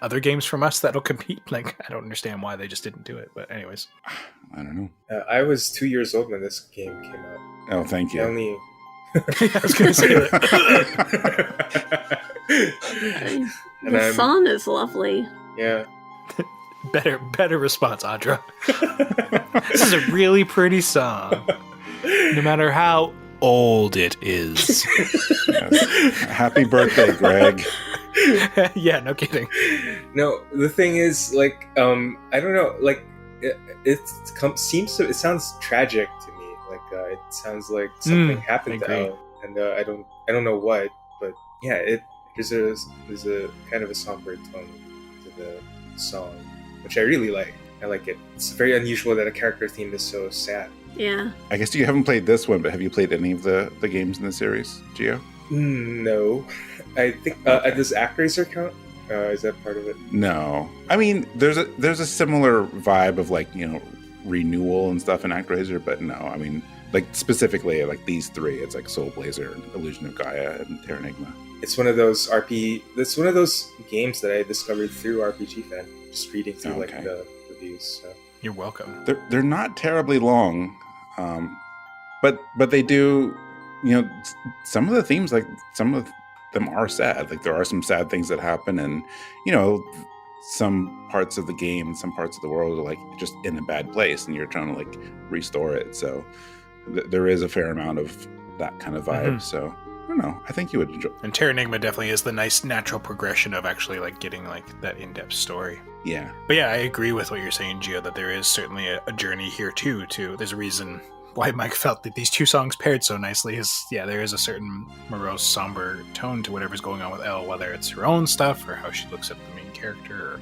other games from us that'll compete. Like, I don't understand why they just didn't do it. But anyways. I don't know. I was 2 years old when this game came out. Oh, thank you. I was going to say that. The song is lovely. Yeah. Better response, Audra. This is a really pretty song, no matter how old it is. Yes. Happy birthday, Greg. Yeah, no kidding. No, the thing is, like, I don't know, like, it sounds tragic to me. Like, it sounds like something happened to Elle, and I don't know what, but yeah, there's a kind of a somber tone to the song, which I really like. I like it. It's very unusual that a character theme is so sad. Yeah. I guess you haven't played this one, but have you played any of the games in the series, Gio? No. I think does ActRaiser count? Is that part of it? No. I mean, there's a similar vibe of, like, you know, renewal and stuff in ActRaiser, but no. I mean, like, specifically, like, these three, it's like Soul Blazer, Illusion of Gaia, and Terranigma. It's one of those It's one of those games that I discovered through RPG Fan, just reading through like the reviews. So. You're welcome. They're not terribly long, but they do, you know, some of the themes, like some of them are sad. Like, there are some sad things that happen, and, you know, some parts of the game, some parts of the world are like just in a bad place, and you're trying to like restore it. So there is a fair amount of that kind of vibe. So I don't know. I think you would enjoy. And Terranigma definitely is the nice natural progression of actually like getting like that in-depth story. Yeah. But yeah, I agree with what you're saying, Gio, that there is certainly a journey here too. There's a reason why Mike felt that these two songs paired so nicely. There is a certain morose, somber tone to whatever's going on with Elle, whether it's her own stuff or how she looks at the main character or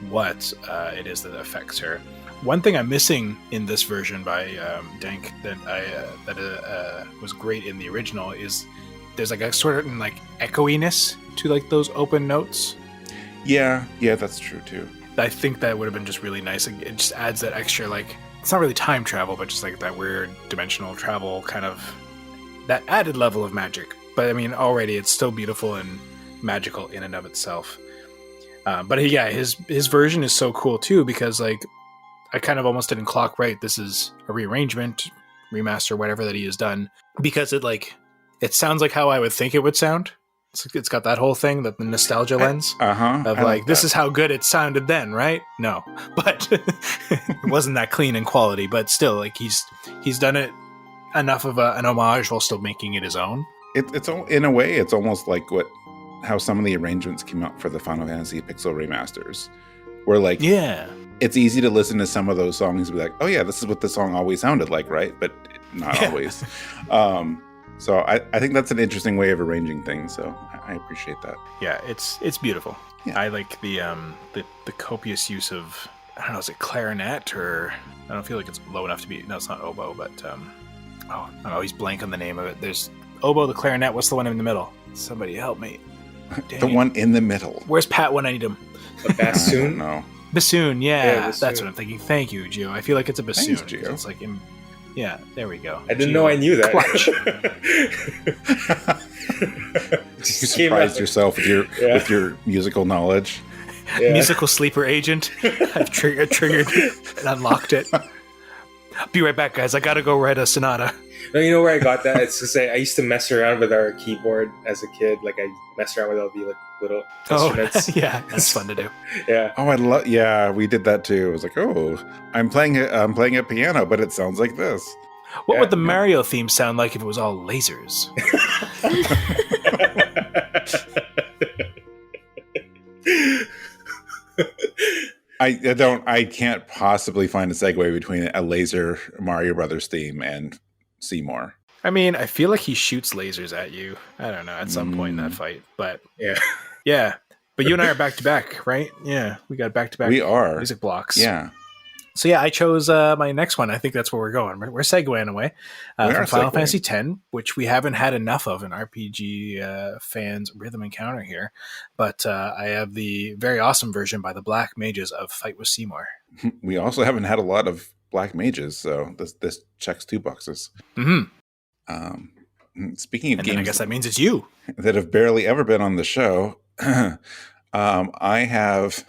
what it is that affects her. One thing I'm missing in this version by Denk that was great in the original is there's like a sort of like echoiness to like those open notes. Yeah, that's true too. I think that would have been just really nice. It just adds that extra, like, it's not really time travel, but just like that weird dimensional travel kind of, that added level of magic. But I mean, already it's still beautiful and magical in and of itself. But yeah, his version is so cool too, because like, I kind of almost didn't clock right. This is a rearrangement, remaster, whatever that he has done, because it sounds like how I would think it would sound. It's got that whole thing, the nostalgia lens of like, this is how good it sounded then, right? No, but it wasn't that clean in quality, but still, like, he's done it enough of an homage while still making it his own. It's in a way, it's almost like how some of the arrangements came out for the Final Fantasy Pixel remasters, where like, yeah, it's easy to listen to some of those songs and be like, oh yeah, this is what the song always sounded like, right? But not always. So I think that's an interesting way of arranging things. So I appreciate that. Yeah, it's beautiful. Yeah. I like the copious use of, I don't know, is it clarinet, or I don't feel like it's low enough to be. No, it's not oboe, but I'm always blank on the name of it. There's oboe, the clarinet. What's the one in the middle? Somebody help me. The one in the middle. Where's Pat when I need him? A bassoon? No. Bassoon, yeah, bassoon. That's what I'm thinking. Thank you, Gio. I feel like it's a bassoon. Thanks, Gio. It's like, yeah, there we go. I didn't know I knew that. You surprised yourself with your musical knowledge. Yeah. Musical sleeper agent. I've triggered and unlocked it. Be right back, guys. I gotta go write a sonata. No, you know where I got that? It's to say I used to mess around with our keyboard as a kid. Like I messed around with all the like little instruments. Yeah, that's fun to do. Yeah. Oh, I love. Yeah, we did that too. It was like, oh, I'm playing a piano, but it sounds like this. What Yeah. would the Mario theme sound like if it was all lasers? I can't possibly find a segue between a laser Mario Brothers theme and Seymour. I mean, I feel like he shoots lasers at you. I don't know, at some point in that fight. But Yeah. yeah. But you and I are back to back, right? Yeah. We got back to back We are. music blocks. Yeah. So yeah, I chose my next one. I think that's where we're going. We're segueing away We from are Final segueing. Fantasy X, which we haven't had enough of in RPG fans rhythm encounter here. But I have the very awesome version by the Black Mages of Fight with Seymour. We also haven't had a lot of black mages, so this checks 2 boxes. Mm-hmm. Speaking of And games then I guess that means it's you. that have barely ever been on the show, I have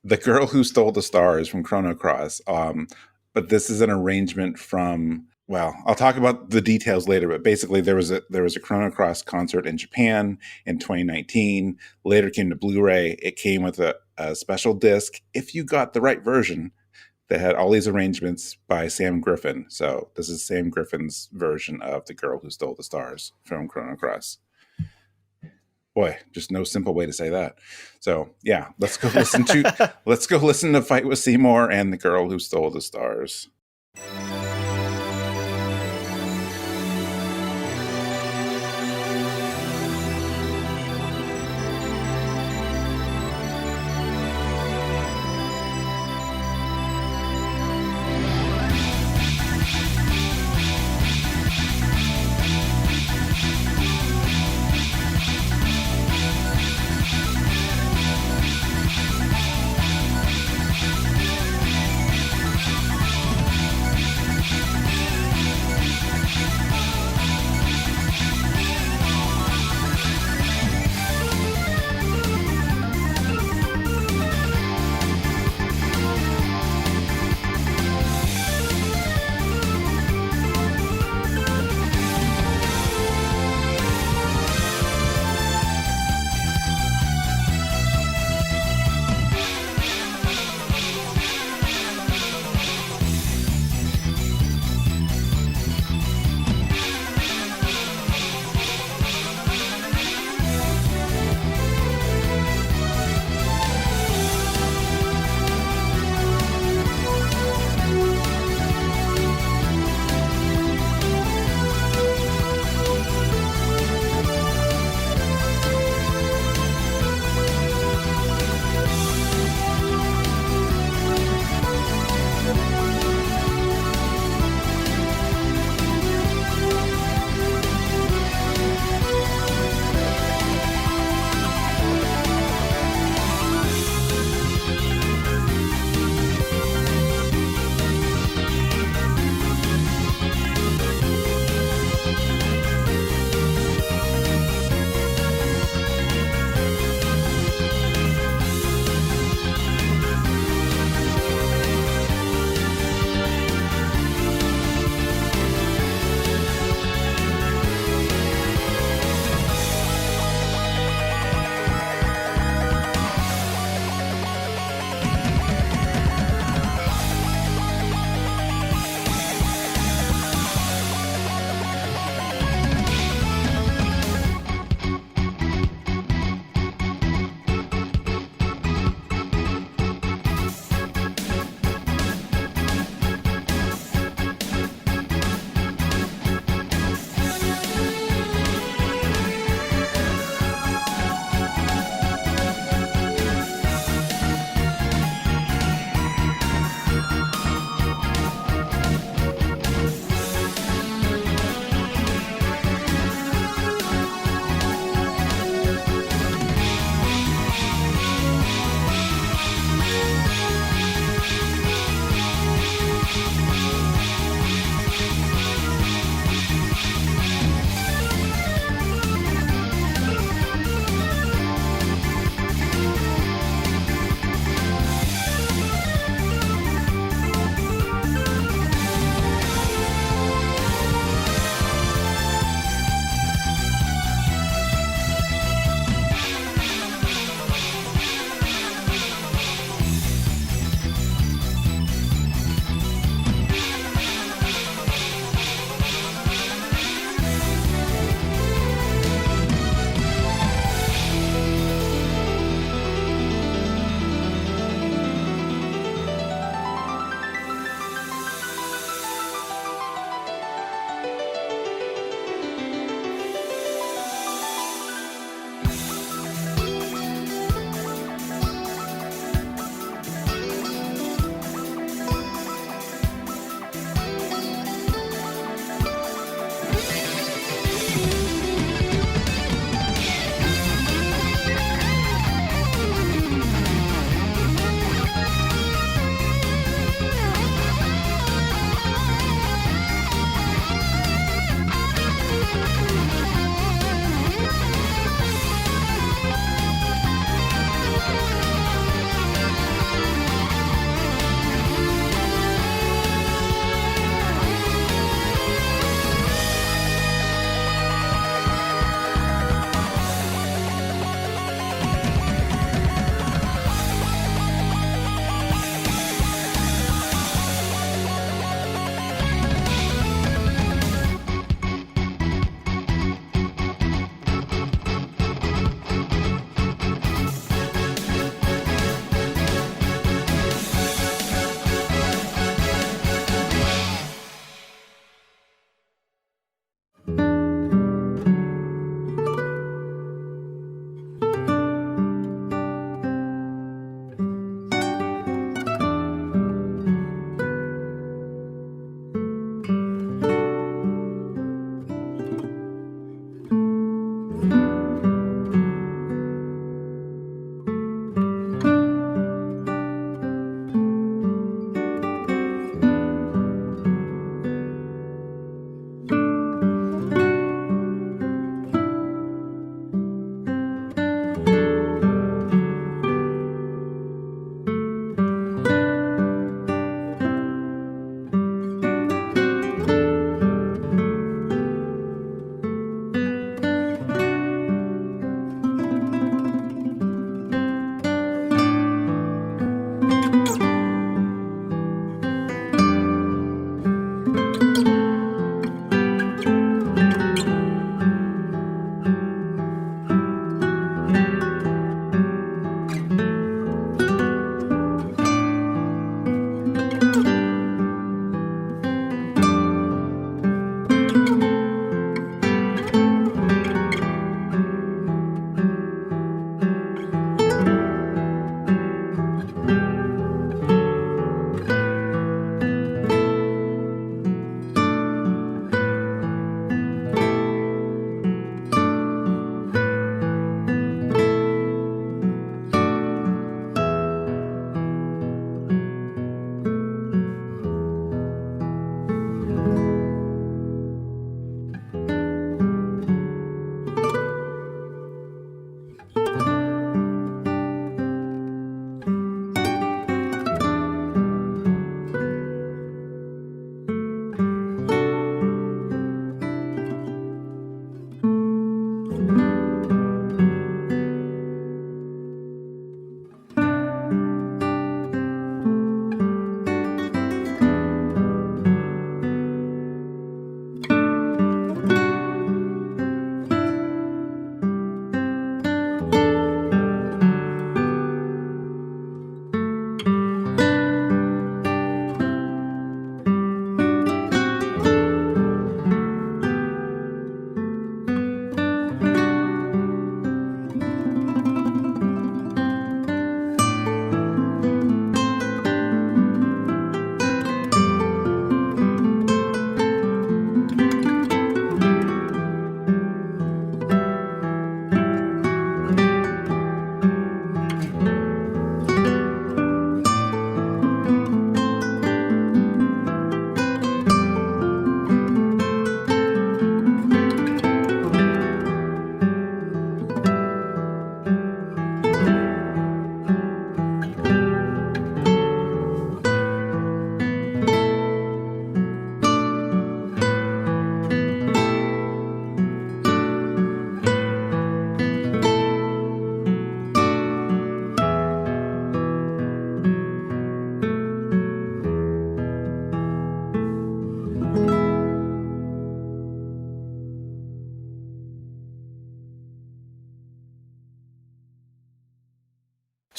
The Girl Who Stole the Stars from Chrono Cross. But this is an arrangement from, well, I'll talk about the details later, but basically there was a Chrono Cross concert in Japan in 2019, later came to Blu-ray. It came with a special disc, if you got the right version, that had all these arrangements by Sam Griffin. So this is Sam Griffin's version of The Girl Who Stole the Stars from Chrono Cross. Boy, just no simple way to say that. So yeah, let's go listen to Fight with Seymour and The Girl Who Stole the Stars.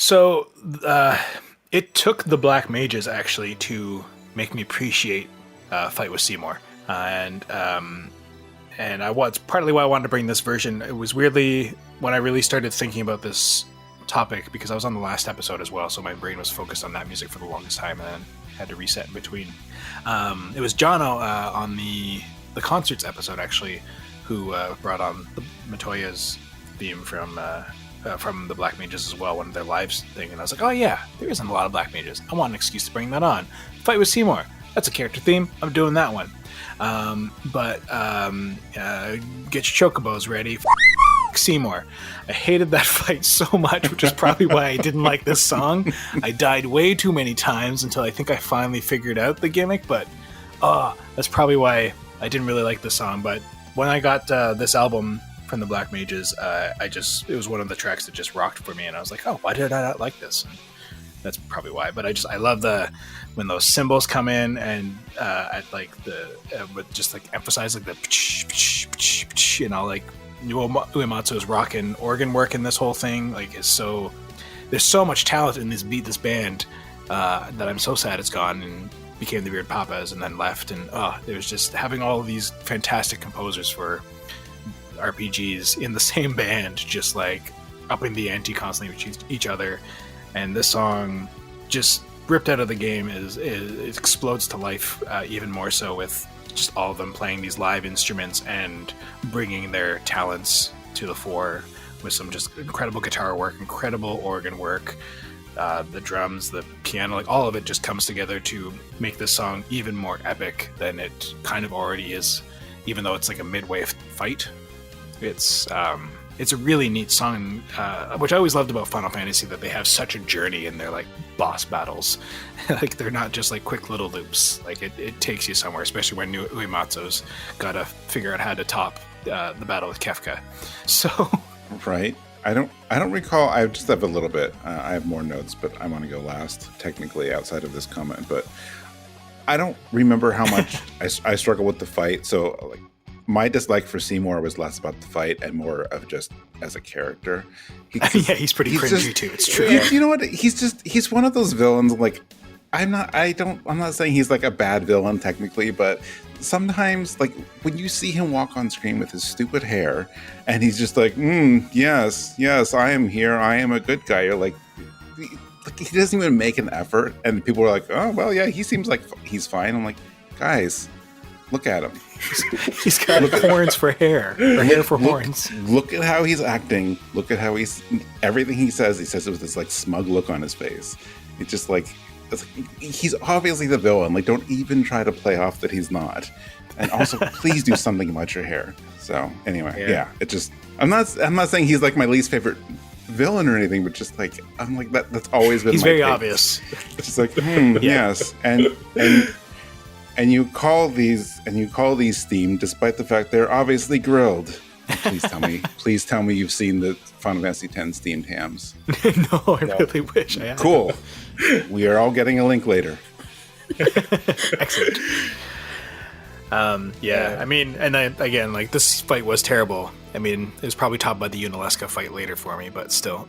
So it took the Black Mages actually to make me appreciate Fight with Seymour, and it's partly why I wanted to bring this version. It was weirdly when I really started thinking about this topic, because I was on the last episode as well, so my brain was focused on that music for the longest time, and then had to reset in between. It was Jono on the concerts episode actually who brought on the Matoya's theme from the Black Mages as well, one of their lives thing, and I was like, oh yeah, there isn't a lot of Black Mages. I want an excuse to bring that on. Fight with Seymour, that's a character theme. I'm doing that one. Get your chocobos ready. Seymour. I hated that fight so much, which is probably why I didn't like this song. I died way too many times until I think I finally figured out the gimmick, but that's probably why I didn't really like the song. But when I got this album from the Black Mages, it was one of the tracks that just rocked for me, and I was like, oh, why did I not like this? And that's probably why. But I love when those cymbals come in and just emphasize the and all Uematsu is rocking organ work in this whole thing. There's so much talent in this band that I'm so sad it's gone and became the Weird Papas and then left. And there's just having all of these fantastic composers for RPGs in the same band, just upping the ante constantly with each other. And this song, just ripped out of the game, it explodes to life even more so with just all of them playing these live instruments and bringing their talents to the fore with some just incredible guitar work, incredible organ work. The drums, the piano, like all of it just comes together to make this song even more epic than it kind of already is, even though it's like a midway fight. It's a really neat song, which I always loved about Final Fantasy, that they have such a journey in their like boss battles. Like they're not just like quick little loops. Like it takes you somewhere, especially when Uematsu's got to figure out how to top the battle with Kefka. So right. I don't recall. I just have a little bit. I have more notes, but I want to go last, technically, outside of this comment. But I don't remember how much I struggle with the fight. So, like, my dislike for Seymour was less about the fight and more of just as a character. He's pretty cringy too. It's true. You know what? He's one of those villains. Like, I'm not saying he's like a bad villain technically, but sometimes, like, when you see him walk on screen with his stupid hair and he's just like, yes, I am here, I am a good guy, you're like he doesn't even make an effort, and people are like, oh well, yeah, he seems like he's fine. I'm like, guys, look at him. He's got horns for hair, or hair for horns. Look at how he's acting. Look at how everything he says it with this like smug look on his face. It's just like, he's obviously the villain. Like, don't even try to play off that he's not. And also, please do something about your hair. So anyway, yeah, it just, I'm not saying he's like my least favorite villain or anything, but just like, I'm like, that's always been he's my very take. Obvious. It's just like, yes, and you call these themed despite the fact they're obviously grilled. Please tell me you've seen the Final Fantasy X themed hams. No, I really wish I had. Cool. We are all getting a link later. Excellent. I mean, and again, like, this fight was terrible. I mean, it was probably topped by the Unalesca fight later for me, but still.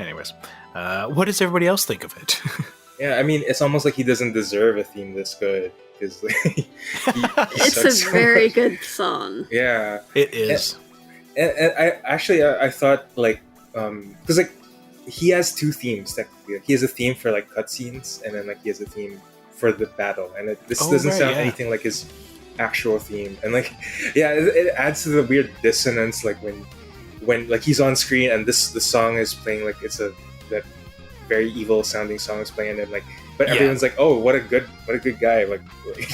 Anyways, what does everybody else think of it? Yeah, I mean, it's almost like he doesn't deserve a theme this good. Because it's a very good song. Yeah, it is. And I thought, like, because like he has two themes technically. He has a theme for like cutscenes, and then like he has a theme for the battle. And this doesn't sound anything like his actual theme. And like, yeah, it adds to the weird dissonance. Like when like he's on screen and the song is playing, like it's that very evil sounding song is playing, and like, but everyone's like, oh, what a good guy. Like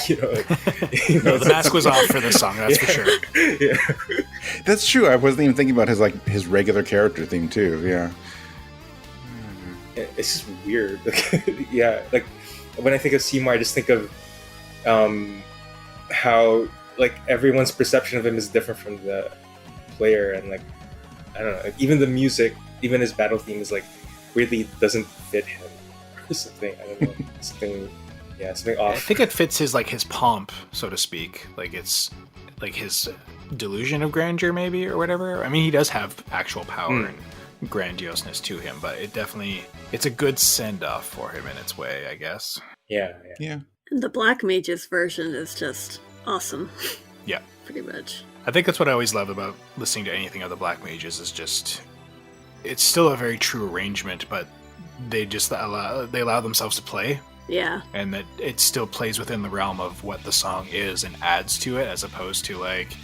you know, like, the mask was off for this song, that's for sure. Yeah, that's true. I wasn't even thinking about his regular character theme too. Yeah, it's just weird. Yeah, like when I think of Seymour, I just think of how like everyone's perception of him is different from the player, and like I don't know, even the music, even his battle theme is like weirdly doesn't fit him or something. I don't know, something off. I think it fits his pomp, so to speak. Like it's like his delusion of grandeur, maybe, or whatever. I mean, he does have actual power and grandioseness to him, but it's a good send off for him in its way, I guess. Yeah. And the Black Mage's version is just awesome. Yeah, pretty much. I think that's what I always love about listening to anything of the Black Mages is just, it's still a very true arrangement, but they just allow themselves to play. Yeah. And that it still plays within the realm of what the song is and adds to it, as opposed to like,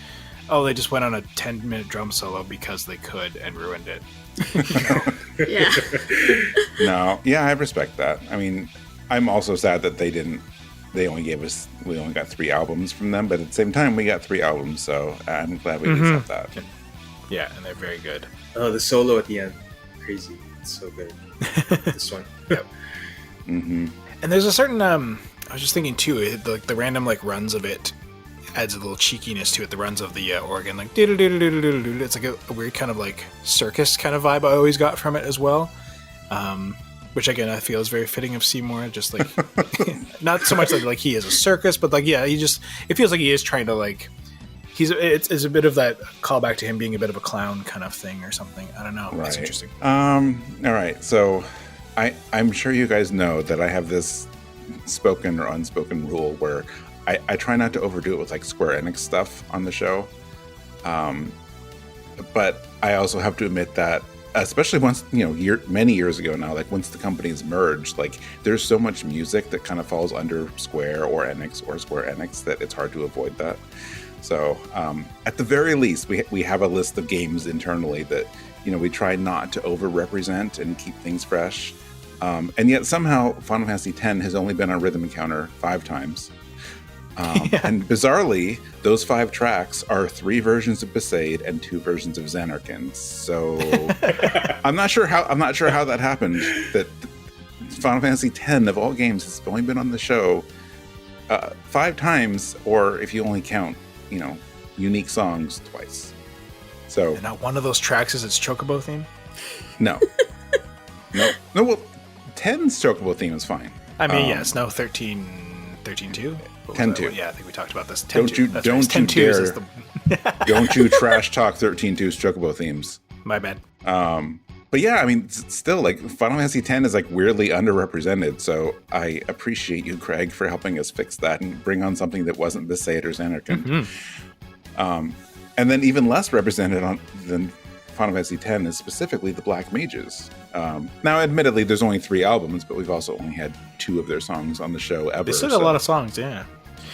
oh, they just went on a 10-minute drum solo because they could and ruined it. Yeah. No, yeah, I respect that. I mean, I'm also sad that we only got 3 albums from them, but at the same time, we got 3 albums, so I'm glad we did that. Yeah, and they're very good. Oh, the solo at the end, crazy. It's so good. This one. Yep. Mm-hmm. And there's a certain, I was just thinking too, the random like runs of it adds a little cheekiness to it. The runs of the organ, like it's like a weird kind of like circus kind of vibe I always got from it as well. Which again I feel is very fitting of Seymour. Just like not so much like he is a circus, but like it feels like he is trying to like it's a bit of that callback to him being a bit of a clown kind of thing or something. I don't know. Right. It's interesting. All right, so I'm sure you guys know that I have this spoken or unspoken rule where I try not to overdo it with like Square Enix stuff on the show. But I also have to admit that, especially once, many years ago now, like once the companies merged, like there's so much music that kind of falls under Square or Enix or Square Enix that it's hard to avoid that. So at the very least, we have a list of games internally that, we try not to over-represent and keep things fresh. And yet somehow Final Fantasy X has only been on Rhythm Encounter 5 times. And bizarrely, those 5 tracks are 3 versions of Besaid and 2 versions of Xanarkand. So I'm not sure how that happened. That Final Fantasy X of all games has only been on the show 5 times, or if you only count, unique songs, twice. So And not one of those tracks is its Chocobo theme? no, no. Well, 10's Chocobo theme is fine. I mean, yes, no, 13.2? 10.2. Yeah, I think we talked about this. 10.2. Don't you dare! Don't you trash talk 13.2's Chocobo themes. My bad. But yeah, I mean, still, like, Final Fantasy X is like weirdly underrepresented. So I appreciate you, Craig, for helping us fix that and bring on something that wasn't Besaid or Xanarkand. And then even less represented than Final Fantasy X is specifically the Black Mages. Now, admittedly, there's only 3 albums, but we've also only had 2 of their songs on the show ever. They still got a lot of songs, yeah.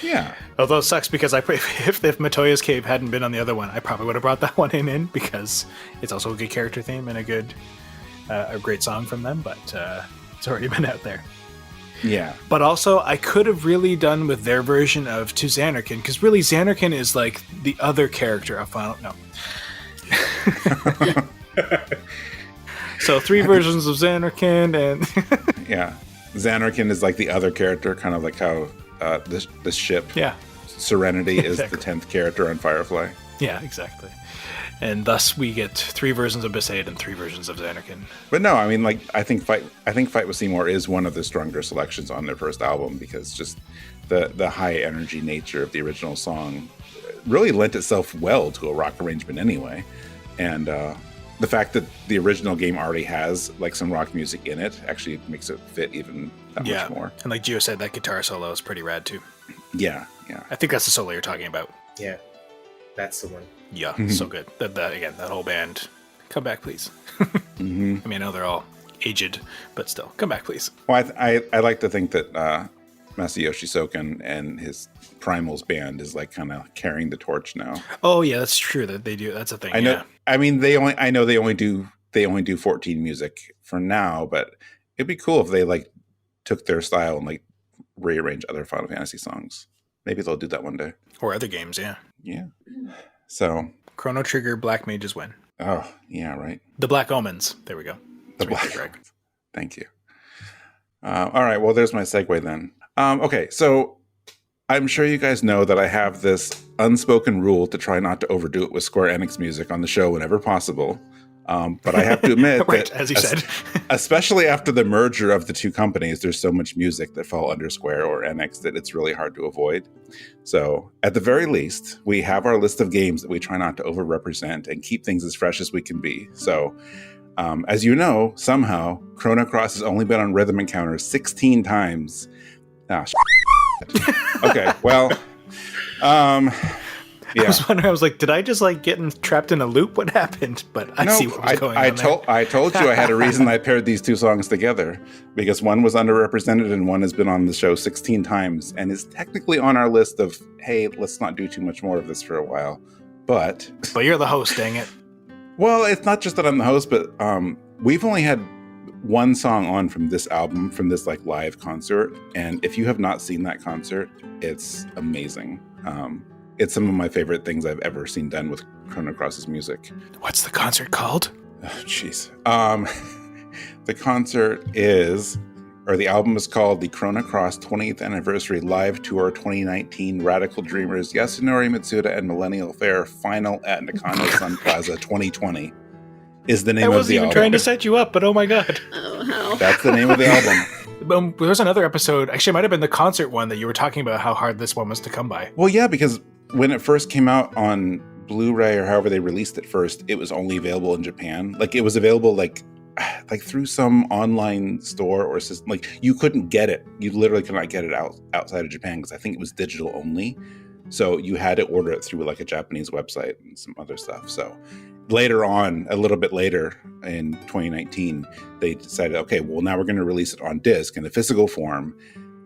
Yeah. Although it sucks because if Matoya's Cave hadn't been on the other one, I probably would have brought that one in because it's also a good character theme and a great song from them, but it's already been out there. Yeah. But also, I could have really done with their version of To Xanarkand, because really Xanarkand is like the other character of Final... No. So 3 versions of Xanarkand and... Yeah. Xanarkand is like the other character, kind of like how the ship Serenity is the 10th character on Firefly. Yeah, exactly. And thus we get 3 versions of Besaid and 3 versions of Xanarkand. But no, I mean, like, I think Fight with Seymour is one of the stronger selections on their first album, because just the high energy nature of the original song really lent itself well to a rock arrangement anyway. And the fact that the original game already has like some rock music in it actually makes it fit even that much more. And like Gio said, that guitar solo is pretty rad too. Yeah. I think that's the solo you're talking about. Yeah, that's the one. Yeah, so good. That whole band. Come back, please. I mean, I know they're all aged, but still, come back, please. Well, I like to think that Masayoshi Soken and his Primals band is like kind of carrying the torch now. Oh yeah, that's true. That they do. That's a thing. I know. Yeah. I mean, they only do 14 music for now, but it'd be cool if they like took their style and like rearrange other Final Fantasy songs. Maybe they'll do that one day. Or other games, yeah. Yeah. So Chrono Trigger, Black Mages win. Oh, yeah, right. The Black Omens. There we go. The Black Omens. Thank you. All right, well, there's my segue then. Okay, so I'm sure you guys know that I have this unspoken rule to try not to overdo it with Square Enix music on the show whenever possible. But I have to admit right, that, as you said, especially after the merger of the two companies, there's so much music that fall under Square or Enix that it's really hard to avoid. So at the very least, we have our list of games that we try not to overrepresent and keep things as fresh as we can be. So as you know, somehow Chrono Cross has only been on Rhythm Encounter 16 times. Okay, well, yeah. I was wondering. I was like, did I just like get trapped in a loop? What happened? But I see what was going on. I told you I had a reason I paired these two songs together, because one was underrepresented and one has been on the show 16 times and is technically on our list of, hey, let's not do too much more of this for a while. But you're the host, dang it. Well, it's not just that I'm the host, but we've only had one song on from this album, from this like live concert, and if you have not seen that concert, it's amazing. It's some of my favorite things I've ever seen done with Chrono Cross's music. What's the concert called? Oh, jeez. The album is called the Chrono Cross 20th Anniversary Live Tour 2019 Radical Dreamers Yasunori, Mitsuda, and Millennial Fair Final at Nakano Sun Plaza 2020 is the name of the album. I wasn't even trying to set you up, but oh my god. Oh, how? That's the name of the album. There was another episode, actually it might have been the concert one, that you were talking about how hard this one was to come by. Well, yeah, because when it first came out on Blu-ray or however they released it first, it was only available in Japan. Like it was available like through some online store or system. Like you couldn't get it. You literally could not get it outside of Japan because I think it was digital only. So you had to order it through like a Japanese website and some other stuff. So later on, a little bit later in 2019, they decided, okay, well now we're going to release it on disc in a physical form.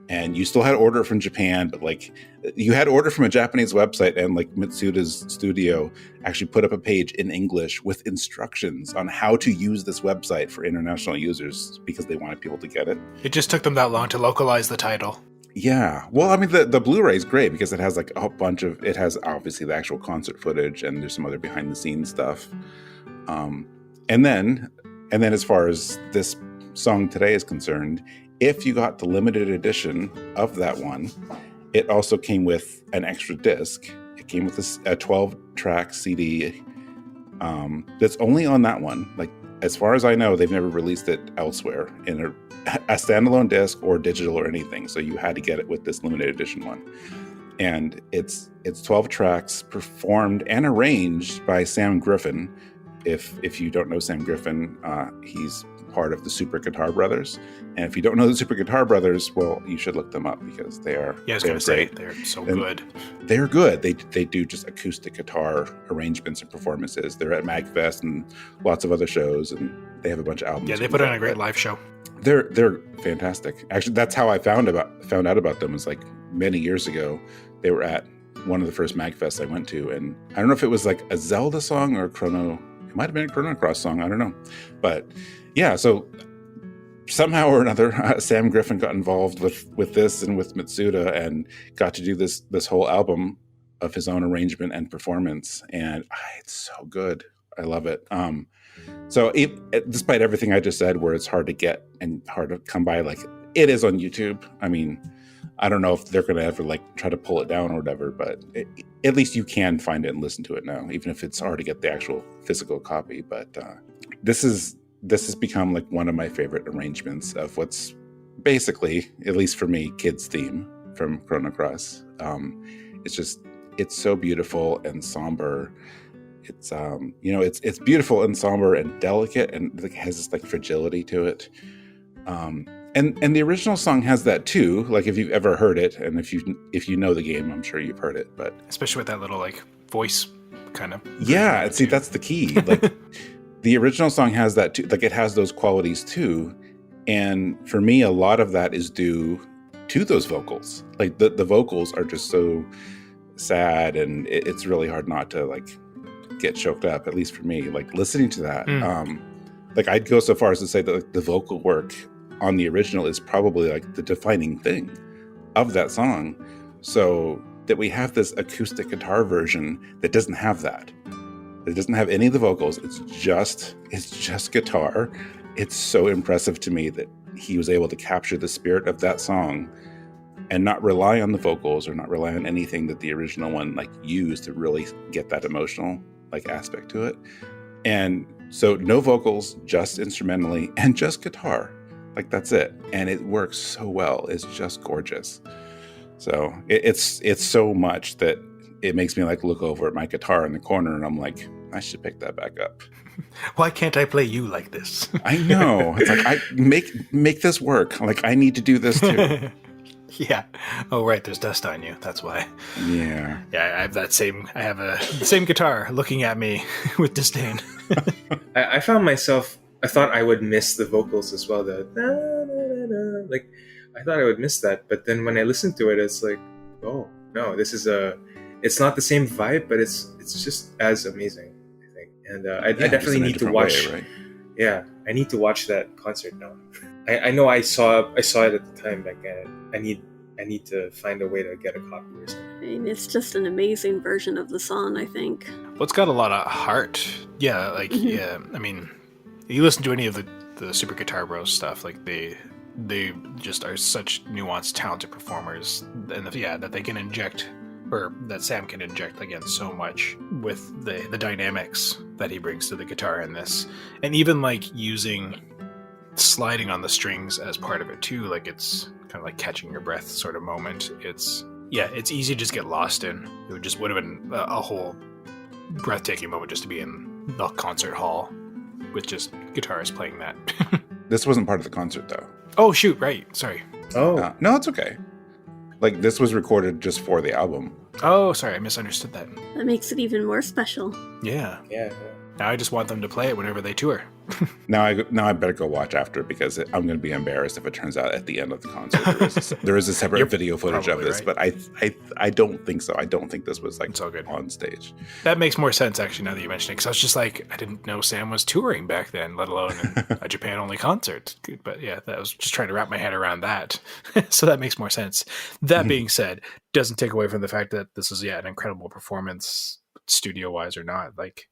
and you still had to order it from Japan, but like you had to order from a Japanese website, and like Mitsuda's studio actually put up a page in English with instructions on how to use this website for international users because they wanted people to get it. It just took them that long to localize the title. Yeah. Well, I mean, the Blu-ray is great because it has like a bunch of, it has obviously the actual concert footage, and there's some other behind the scenes stuff. And then as far as this song today is concerned, if you got the limited edition of that one, it also came with an extra disc. It came with a 12-track CD that's only on that one. Like, as far as I know, they've never released it elsewhere in a standalone disc or digital or anything. So you had to get it with this limited edition one. And it's 12 tracks performed and arranged by Sam Griffin. If you don't know Sam Griffin, he's part of the Super Guitar Brothers. And if you don't know the Super Guitar Brothers, well, you should look them up because they are I was going to say, they're so good. They're good. They do just acoustic guitar arrangements and performances. They're at MagFest and lots of other shows, and they have a bunch of albums. Yeah, they put on a great live show. They're fantastic. Actually, that's how I found out about them, was like many years ago. They were at one of the first MagFests I went to, and I don't know if it was like a Zelda song or a Chrono. It might have been a Chrono Cross song. I don't know. But yeah, so somehow or another, Sam Griffin got involved with this and with Mitsuda and got to do this whole album of his own arrangement and performance. And it's so good. I love it. So despite everything I just said, where it's hard to get and hard to come by, like it is on YouTube. I mean, I don't know if they're going to ever like try to pull it down or whatever, but at least you can find it and listen to it now, even if it's hard to get the actual physical copy. But this has become like one of my favorite arrangements of what's basically, at least for me, kids' theme from Chrono Cross. It's so beautiful and somber. It's it's beautiful and somber and delicate, and it has this like fragility to it. And the original song has that too. Like if you've ever heard it, and if you know the game, I'm sure you've heard it. But especially with that little like voice kind of. Yeah, see, that's the key. Like the original song has that too. Like it has those qualities too. And for me, a lot of that is due to those vocals. Like the vocals are just so sad, and it's really hard not to like get choked up. At least for me, like listening to that. Like I'd go so far as to say that like, the vocal work on the original is probably like the defining thing of that song. So that we have this acoustic guitar version that doesn't have that. It doesn't have any of the vocals. It's just guitar. It's so impressive to me that he was able to capture the spirit of that song and not rely on the vocals or not rely on anything that the original one like used to really get that emotional like aspect to it. And so no vocals, just instrumentally and just guitar. Like that's it. And it works so well. It's just gorgeous. So it's so much that it makes me like look over at my guitar in the corner and I'm like, I should pick that back up. Why can't I play you like this? I know. It's like, I make this work. Like I need to do this too. Yeah. Oh, right. There's dust on you. That's why. Yeah. Yeah. I have the same guitar looking at me with disdain. I found myself, I thought I would miss the vocals as well. Like, I thought I would miss that. But then when I listened to it, it's like, oh, no, it's not the same vibe, but it's just as amazing, I think. And I definitely need to watch. Way, right? Yeah, I need to watch that concert now. I know I saw it at the time back then. I need to find a way to get a copy or something. I mean, it's just an amazing version of the song, I think. Well, it's got a lot of heart. Yeah, like, yeah, I mean, you listen to any of the Super Guitar Bros stuff, like they just are such nuanced, talented performers, and that they can inject, or that Sam can inject again so much with the dynamics that he brings to the guitar in this, and even like using sliding on the strings as part of it too. Like it's kind of like catching your breath sort of moment. It's easy to just get lost in. It would have been a whole breathtaking moment just to be in the concert hall with just guitarists playing that. This wasn't part of the concert though. Oh shoot, right. Sorry. Oh. No, it's okay. Like this was recorded just for the album. Oh, sorry, I misunderstood that. That makes it even more special. Yeah. Yeah. Now I just want them to play it whenever they tour. Now I better go watch after, because I'm going to be embarrassed if it turns out at the end of the concert there is a separate video footage of this, right. but I don't think so. I don't think this was like It's all good. on stage. That makes more sense, actually, now that you mention it, because I was just like, I didn't know Sam was touring back then, let alone a Japan-only concert. But yeah, I was just trying to wrap my head around that. So that makes more sense. That being said, doesn't take away from the fact that this is, an incredible performance, studio-wise or not. Like,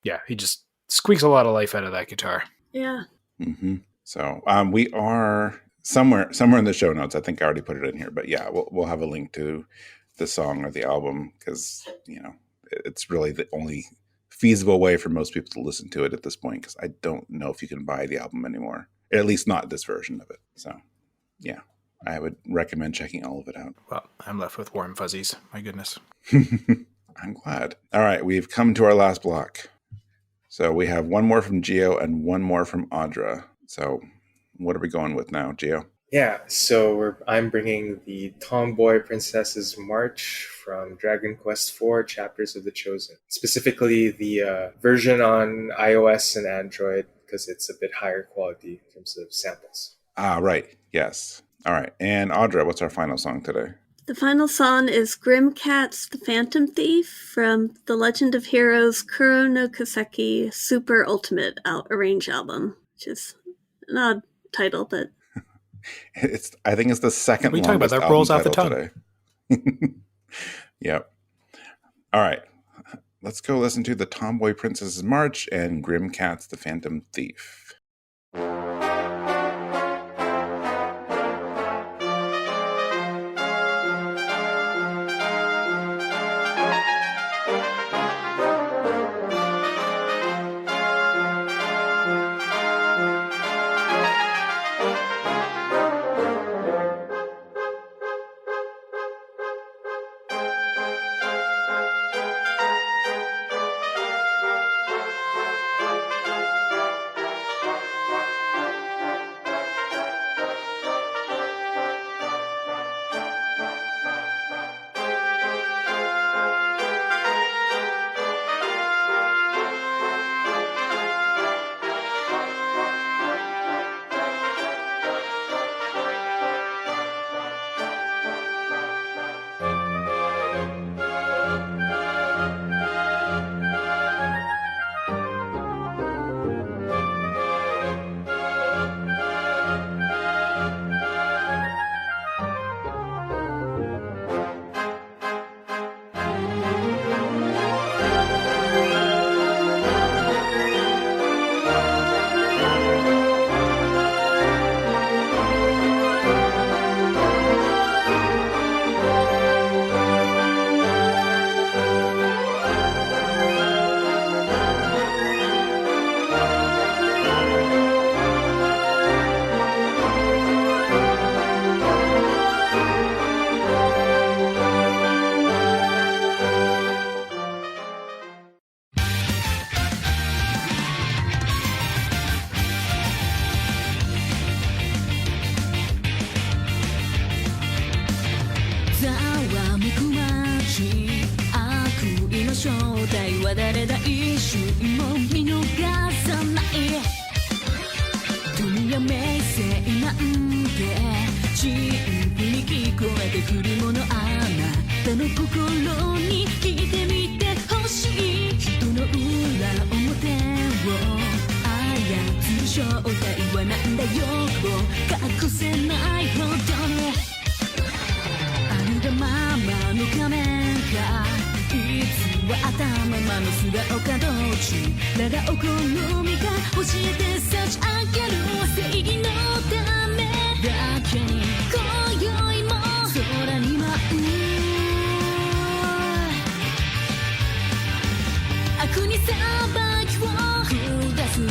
yeah, he just squeaks a lot of life out of that guitar. Yeah. Mm-hmm. So we are somewhere in the show notes. I think I already put it in here, but yeah, we'll have a link to the song or the album, because it's really the only feasible way for most people to listen to it at this point, because I don't know if you can buy the album anymore, at least not this version of it. So yeah, I would recommend checking all of it out. Well, I'm left with warm fuzzies. My goodness. I'm glad. All right, we've come to our last block. So we have one more from Gio and one more from Audra. So what are we going with now, Gio? Yeah, so I'm bringing the Tomboy Princess's March from Dragon Quest IV Chapters of the Chosen. Specifically the version on iOS and Android, because it's a bit higher quality in terms of samples. Ah, right. Yes. All right. And Audra, what's our final song today? The final song is Grimcats The Phantom Thief from The Legend of Heroes Kuro no Kaseki Super Ultimate Arrange album, which is an odd title, but I think it's the second we talk about that rolls off the tongue today. Yep. All right. Let's go listen to the Tomboy Princess's March and Grimcats The Phantom Thief. は誰だ一瞬も見逃さない富や名声なんて陳腐に聞こえてくるものあなたの心に聞いてみてほしい人の裏表を操る正体はなんだよ隠せないほどにあるがままの仮面かいつは頭まの素顔かどっちだがお好みが教えて差し上げる正義のためだけに今宵も空に舞う悪に裁きを下す逃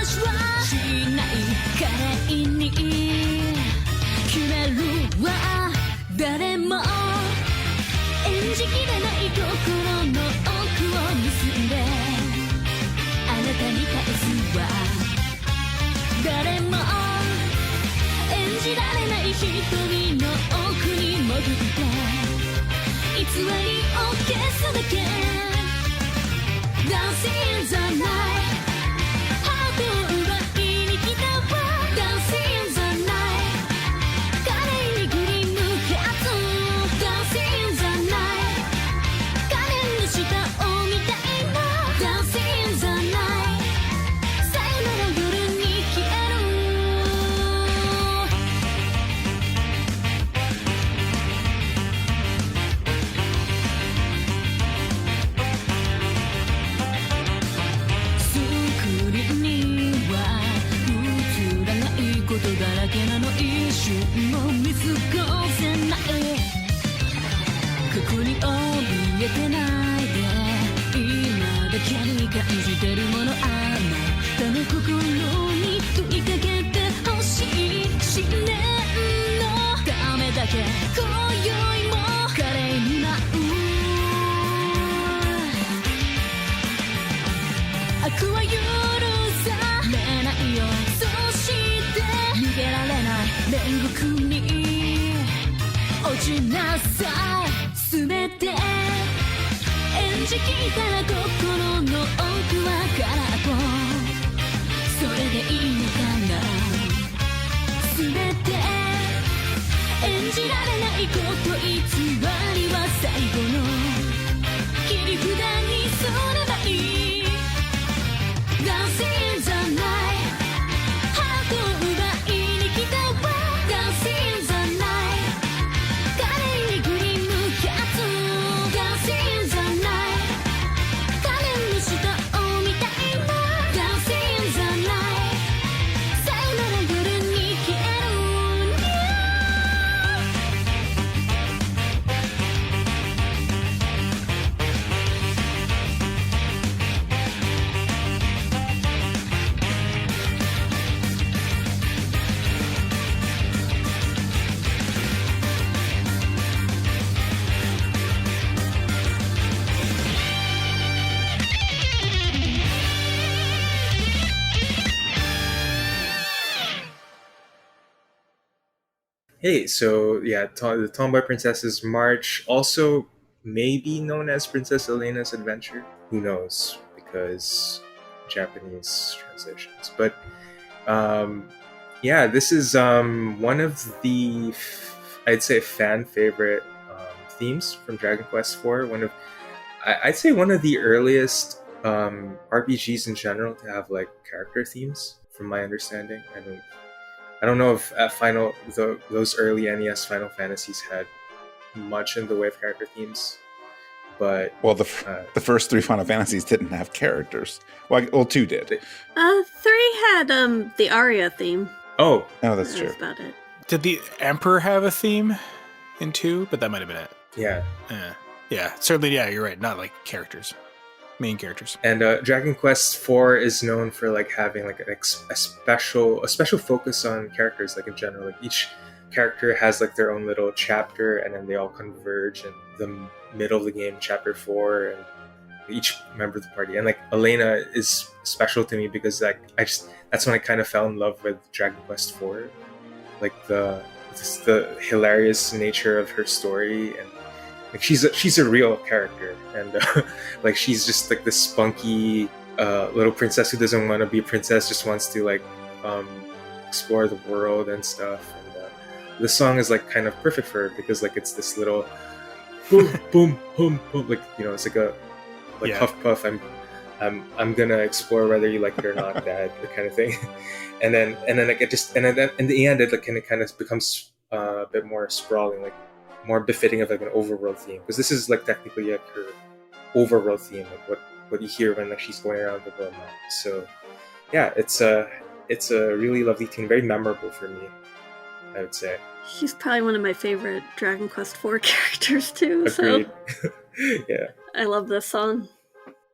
しはしない華麗に決めるは誰も演じきれない心の奥を結んであなたに返すわ誰も演じられない瞳の奥に潜って偽りを消すだけ誰 Hey, so yeah, the Tomboy Princess's March, also maybe known as Princess Elena's Adventure. Who knows? Because Japanese translations. But yeah, this is one of the I'd say fan favorite themes from Dragon Quest IV. I'd say one of the earliest RPGs in general to have like character themes, from my understanding. I don't know if those early NES Final Fantasies had much in the way of character themes, but the first 3 Final Fantasies didn't have characters. Well, 2 did. 3 had the Aria theme. Oh, that's true. That's about it. Did the Emperor have a theme in 2? But that might have been it. yeah. Yeah, certainly. Yeah, you're right. Not like characters, main characters. And Dragon Quest IV is known for like having like a special focus on characters. Like in general, like each character has like their own little chapter, and then they all converge in the middle of the game, chapter 4, and each member of the party. And like Elena is special to me because like that's when I kind of fell in love with Dragon Quest IV, like the hilarious nature of her story. And like she's a real character, and like she's just like this spunky little princess who doesn't want to be a princess, just wants to like explore the world and stuff. And the song is like kind of perfect for her because like it's this little boom boom boom boom, like it's like a puff puff. I'm gonna explore whether you like it or not, Dad, the kind of thing. And then like it just, and then in the end it like kind of becomes a bit more sprawling, like more befitting of like an overworld theme, because this is like technically like her overworld theme, like what you hear when like she's going around the world map. So yeah, it's a really lovely tune, very memorable for me, I would say. She's probably one of my favorite Dragon Quest IV characters too. Agreed. So Yeah, I love this song.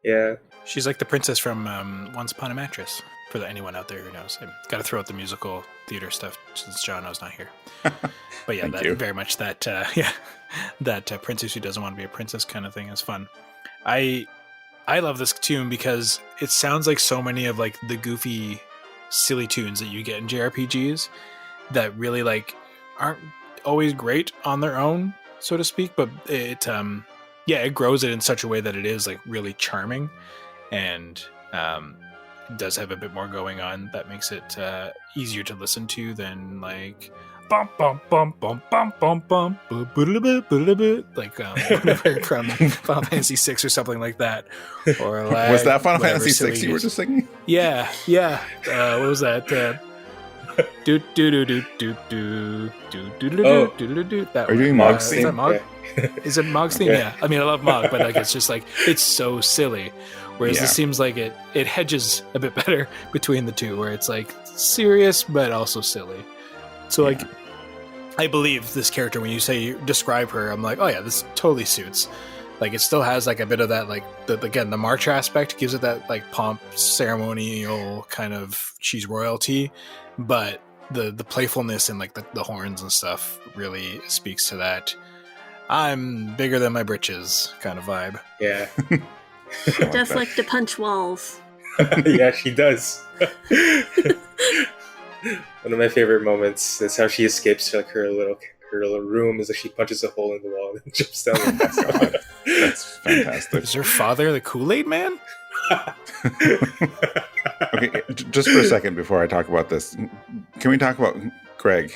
yeah. She's like the princess from Once Upon a Mattress, for anyone out there who knows. I've got to throw out the musical theater stuff since Jono's not here. But yeah, very much that princess who doesn't want to be a princess kind of thing is fun. I love this tune because it sounds like so many of like the goofy, silly tunes that you get in JRPGs that really like aren't always great on their own, so to speak. But it grows it in such a way that it is like really charming. and does have a bit more going on that makes it easier to listen to than like bum bum bum bum bum bum bum like whatever from Final Fantasy 6 or something like that. Or like, was that Final Fantasy 6 you were just singing? Yeah. What was that? Do do do do do do do do do do do. That are you doing Mog's theme? Is that Mog? Is it Mog's theme? Yeah. I mean, I love Mog, but like it's just like it's so silly. Whereas this seems like it hedges a bit better between the two, where it's like serious but also silly. So like, I believe this character when you say you describe her, I'm like, oh yeah, this totally suits. Like it still has like a bit of that like the march aspect gives it that like pomp ceremonial kind of she's royalty, but the playfulness and like the horns and stuff really speaks to that I'm bigger than my britches kind of vibe. Yeah. She does like to punch walls. Yeah, she does. One of my favorite moments is how she escapes to like her little room is like she punches a hole in the wall and jumps down. God, that's fantastic. Is her father the Kool-Aid man? Okay, just for a second before I talk about this, can we talk about Greg?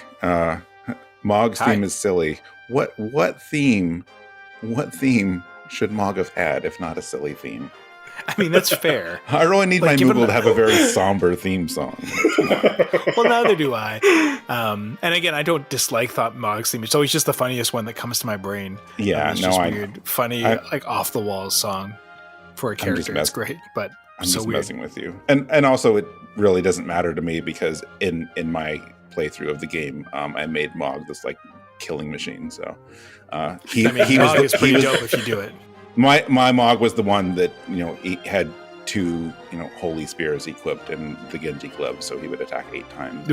Mog's theme is silly. What theme should Mog have had if not a silly theme? I mean, that's fair. I really need my Moogle to have a very somber theme song. Well, neither do I. And again, I don't dislike Mog's theme. It's always just the funniest one that comes to my brain. Yeah, it's just weird, funny, like off the walls song for a character. It's great, but I'm so just weird. messing with you. And also, it really doesn't matter to me because in my playthrough of the game, I made Mog this like killing machine. So Mog is pretty dope if you do it. My Mog was the one that he had 2 holy spears equipped in the Genji club, so he would attack 8 times.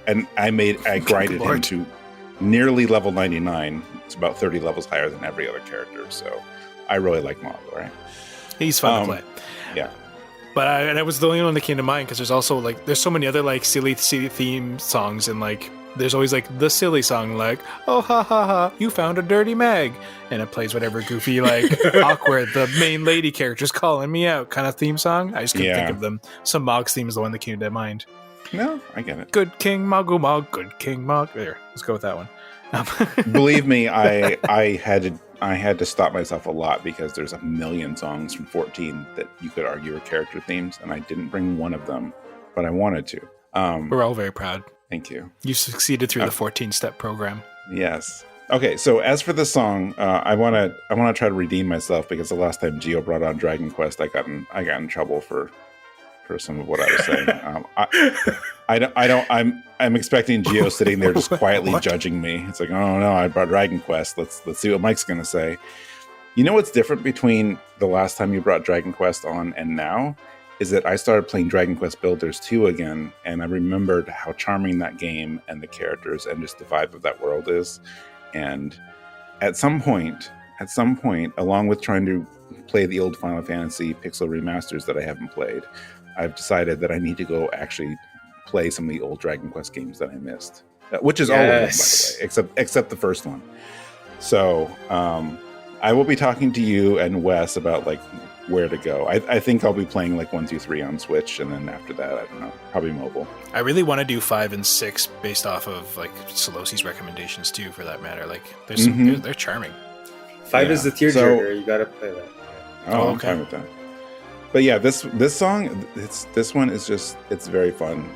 And I grinded him to nearly level 99. It's about 30 levels higher than every other character. So I really like Mog. Right? He's fun to play. Yeah. But that was the only one that came to mind because there's also like there's so many other like silly theme songs and like there's always like the silly song like oh ha ha ha you found a dirty mag and it plays whatever goofy like awkward the main lady character's calling me out kind of theme song. I just couldn't think of them. So Mog's theme is the one that came to mind. No, I get it. Good King Moggle Mog, good King Mog. There, let's go with that one. Believe me, I had to stop myself a lot because there's a million songs from 14 that you could argue are character themes, and I didn't bring one of them, but I wanted to. We're all very proud. Thank you. You succeeded through the 14-step program. Yes. Okay, so as for the song, I want to try to redeem myself because the last time Gio brought on Dragon Quest, I got in trouble for some of what I was saying. I'm expecting Gio sitting there just quietly judging me. It's like, oh no, I brought Dragon Quest. Let's see what Mike's gonna say. You know what's different between the last time you brought Dragon Quest on and now is that I started playing Dragon Quest Builders 2 again, and I remembered how charming that game and the characters and just the vibe of that world is. And at some point, along with trying to play the old Final Fantasy pixel remasters that I haven't played, I've decided that I need to go actually play some of the old Dragon Quest games that I missed, which is all of them, by the way, except the first one. So I will be talking to you and Wes about like where to go. I think I'll be playing like 1, 2, 3 on Switch, and then after that, I don't know, probably mobile. I really want to do 5 and 6 based off of like Solosi's recommendations too, for that matter. Like there's some, they're charming. 5 is the tearjerker. You gotta play that. Oh, I'm fine with that. But yeah, this song, this one is just, it's very fun.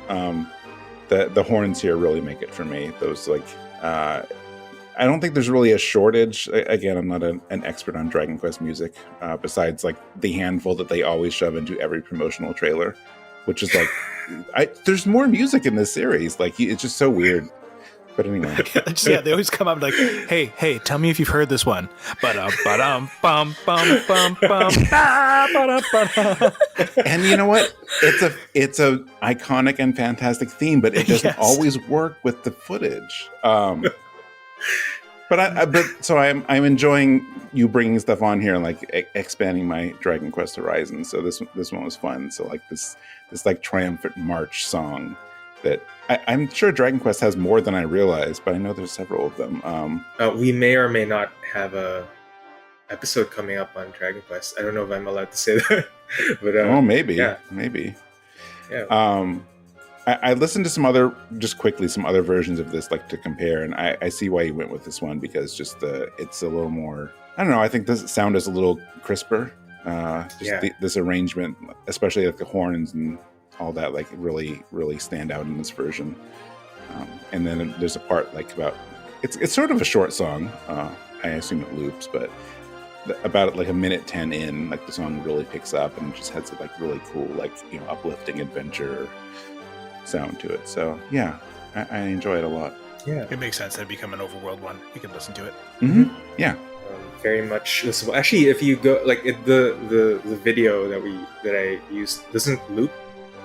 The horns here really make it for me. Those like, I don't think there's really a shortage. Again, I'm not an expert on Dragon Quest music, besides like the handful that they always shove into every promotional trailer, which is like, there's more music in this series. Like, it's just so weird. But anyway. Yeah, they always come up like, hey, tell me if you've heard this one. And you know what? It's a iconic and fantastic theme, but it doesn't always work with the footage. So I'm enjoying you bringing stuff on here and like expanding my Dragon Quest horizon. So this one was fun. So like this like triumphant march song that I'm sure Dragon Quest has more than I realized, but I know there's several of them. We may or may not have a episode coming up on Dragon Quest. I don't know if I'm allowed to say that. But maybe, yeah. maybe. Yeah. I listened to some other versions of this, like to compare, and I see why you went with this one, because just it's a little more, I don't know, I think this sound is a little crisper. This arrangement, especially like the horns and all that, like really, really stand out in this version. And then there's a part like about, it's sort of a short song. I assume it loops, but about like a minute 10 in, like the song really picks up and just has a like really cool, like, you know, uplifting adventure sound to it. So yeah, I enjoy it a lot. Yeah, it makes sense. It'd become an overworld one. You can listen to it. Mm-hmm. Yeah, very much listenable. Actually, if you go like the video that I used doesn't loop,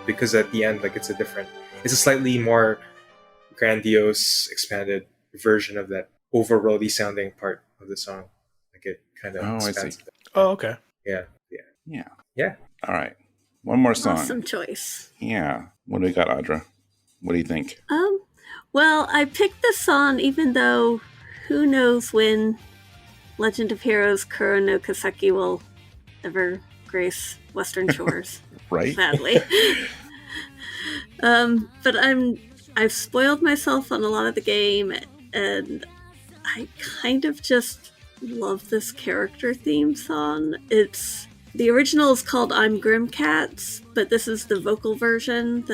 because at the end, like it's a slightly more grandiose, expanded version of that overworldy sounding part of the song. Like it kind of expands. Oh, okay. Yeah. All right, one more song. Awesome choice. Yeah. What do we got, Audra? What do you think? Well, I picked this song even though who knows when Legend of Heroes Kuro no Kaseki will ever grace Western shores. Right? Sadly. But I've spoiled myself on a lot of the game, and I kind of just love this character theme song. The original is called I'm Grimcats, but this is the vocal version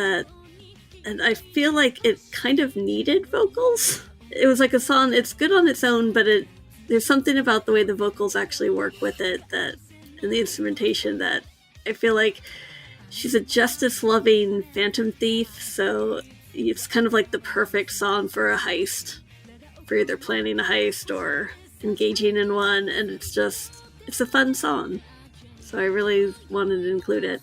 and I feel like it kind of needed vocals. It was like a song, it's good on its own, but there's something about the way the vocals actually work with it and the instrumentation that I feel like she's a justice-loving phantom thief, so it's kind of like the perfect song for a heist, for either planning a heist or engaging in one, and it's a fun song. So I really wanted to include it.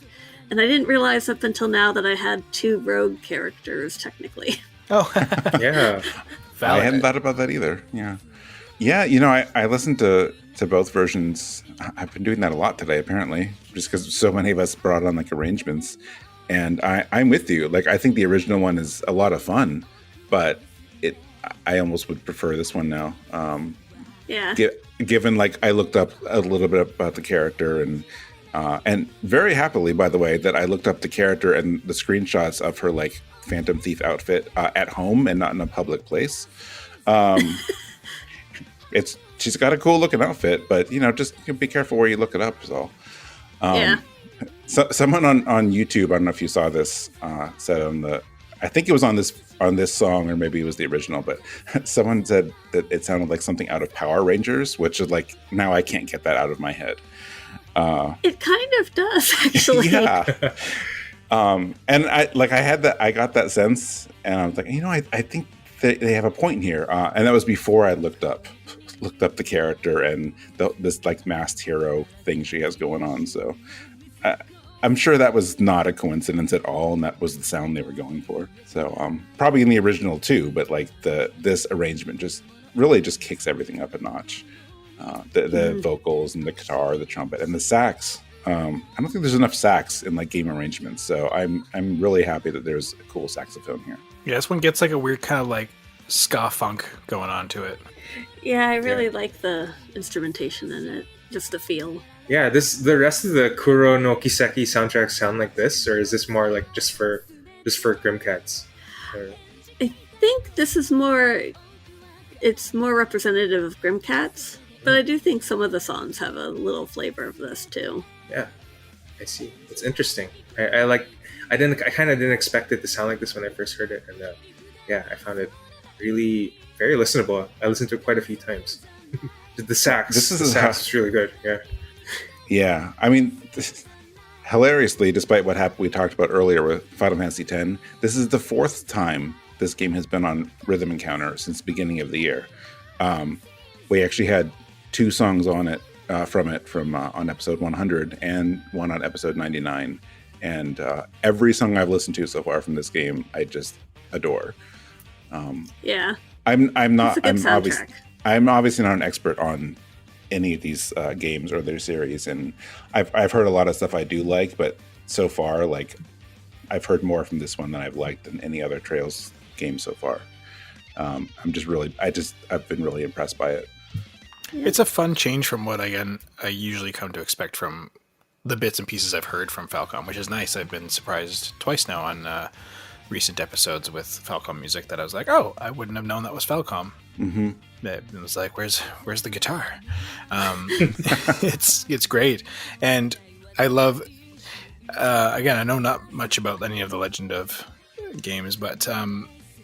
And I didn't realize up until now that I had 2 rogue characters, technically. Oh, yeah. I hadn't thought about that either. Yeah. Yeah, you know, I listened to both versions. I've been doing that a lot today, apparently, just because so many of us brought on like arrangements. And I'm with you. Like, I think the original one is a lot of fun, but I almost would prefer this one now. Yeah. Given like I looked up a little bit about the character and very happily, by the way, that I looked up the character and the screenshots of her like Phantom Thief outfit at home and not in a public place. She's got a cool looking outfit, but you know, just be careful where you look it up is all. Yeah. So someone on YouTube, I don't know if you saw this, said I think it was on this song, or maybe it was the original, but someone said that it sounded like something out of Power Rangers, which is like, now I can't get that out of my head. It kind of does, actually. Yeah. And I got that sense, and I was like, you know, I think that they have a point here. And that was before I looked up the character and this like masked hero thing she has going on. So I'm sure that was not a coincidence at all, and that was the sound they were going for. So probably in the original too, but like this arrangement just really just kicks everything up a notch. The vocals and the guitar, the trumpet, and the sax. I don't think there's enough sax in like game arrangements, so I'm really happy that there's a cool saxophone here. Yeah, this one gets like a weird kind of like ska funk going on to it. Yeah, I really like the instrumentation in it, just the feel. Yeah, the rest of the Kuro no Kiseki soundtrack sound like this, or is this more like just for Grimcats? Or... I think this is more representative of Grimcats, but I do think some of the songs have a little flavor of this too. Yeah, I see. It's interesting. I kind of didn't expect it to sound like this when I first heard it, and I found it really very listenable. I listened to it quite a few times. The sax is really good. Yeah. Yeah, I mean, hilariously, despite what happened we talked about earlier with Final Fantasy X, this is the 4th time this game has been on Rhythm Encounter since the beginning of the year. We actually had 2 songs on it from on episode 100 and one on episode 99, and every song I've listened to so far from this game, I just adore. Yeah, I'm obviously not an expert on any of these games or their series, and I've heard a lot of stuff I do like, but so far, like, I've heard more from this one than I've liked than any other Trails game so far. I've been really impressed by it. It's a fun change from what I usually come to expect from the bits and pieces I've heard from Falcom, which is nice. I've been surprised twice now on recent episodes with Falcom music that I was like, oh, I wouldn't have known that was Falcom. Mm-hmm. It was like, where's the guitar? It's great, and I love. Again, I know not much about any of the Legend of games, but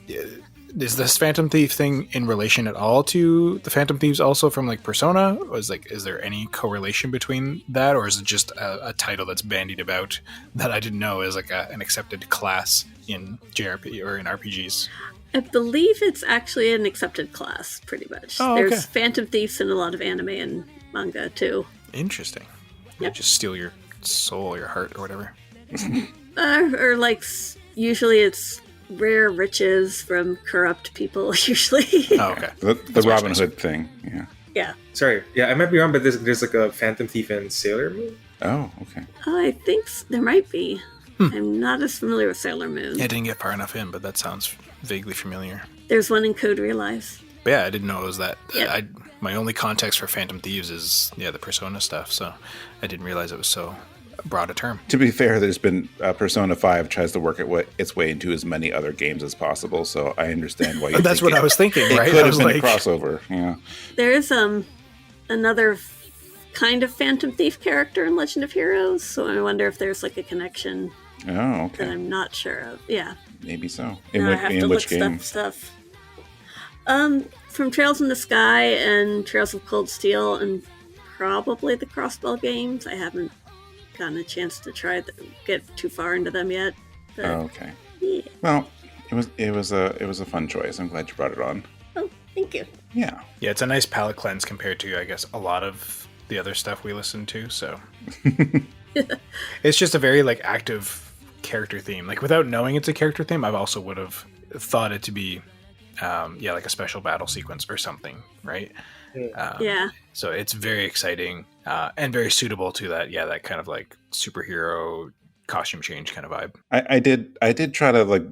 is this Phantom Thief thing in relation at all to the Phantom Thieves also from like Persona? Is there any correlation between that, or is it just a title that's bandied about that I didn't know is like an accepted class in JRPG or in RPGs? I believe it's actually an accepted class, pretty much. Oh, okay. There's Phantom Thieves in a lot of anime and manga, too. Interesting. Yep. Just steal your soul, your heart, or whatever. Or like, usually it's rare riches from corrupt people, usually. Oh, okay. The Robin Hood thing, yeah. Yeah. Sorry, yeah, I might be wrong, but there's like a Phantom Thief and Sailor Moon. Oh, okay. I think there might be. I'm not as familiar with Sailor Moon. Yeah, I didn't get far enough in, but that sounds vaguely familiar. There's one in Code Realize. But yeah, I didn't know it was that. Yep. My only context for Phantom Thieves is the Persona stuff, so I didn't realize it was so broad a term. To be fair, there's been Persona 5 tries to work its way into as many other games as possible, so I understand why you That's what I was thinking, right? It could I have was been like, a crossover, yeah. There is another kind of Phantom Thief character in Legend of Heroes, so I wonder if there's like a connection Oh, that okay. I'm not sure of. Yeah. Maybe so. Now I have to which look game? stuff. From Trails in the Sky and Trails of Cold Steel and probably the Crossbell games. I haven't gotten a chance to get too far into them yet. But, Oh, okay. yeah. Well, it was a fun choice. I'm glad you brought it on. Oh, thank you. Yeah. yeah, it's a nice palate cleanse compared to, I guess, a lot of the other stuff we listen to. So it's just a very like active character theme. Like without knowing it's a character theme, I've also would have thought it to be, like a special battle sequence or something, right? Yeah. So it's very exciting and very suitable to that. Yeah, that kind of like superhero costume change kind of vibe. I did try to like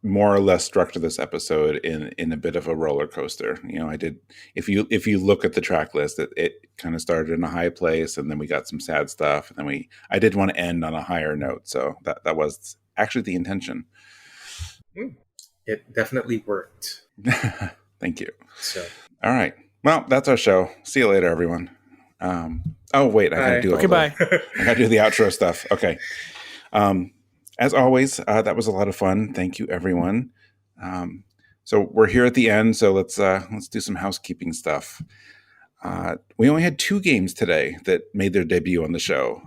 more or less structure this episode in a bit of a roller coaster. You know, I did. If you look at the track list, it kind of started in a high place, and then we got some sad stuff, and then I did want to end on a higher note. So that was actually the intention. It definitely worked. Thank you. So, All right. Well, that's our show. See you later, everyone. Oh wait, I gotta do Okay, bye. I gotta do the outro stuff. Okay. As always, that was a lot of fun. Thank you, everyone. So we're here at the end. So let's do some housekeeping stuff. We only had 2 games today that made their debut on the show.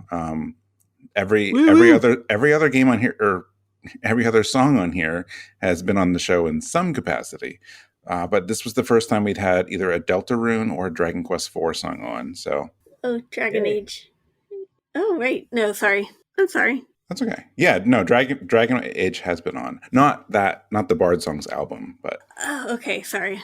Every other game on here, or every other song on here, has been on the show in some capacity. But this was the first time we'd had either a Deltarune or a Dragon Quest IV song on. So. Oh, Dragon Age. Oh, right. No, sorry. I'm sorry. That's okay. Yeah, no, Dragon Age has been on. Not the Bard Songs album, but... Oh, okay, sorry.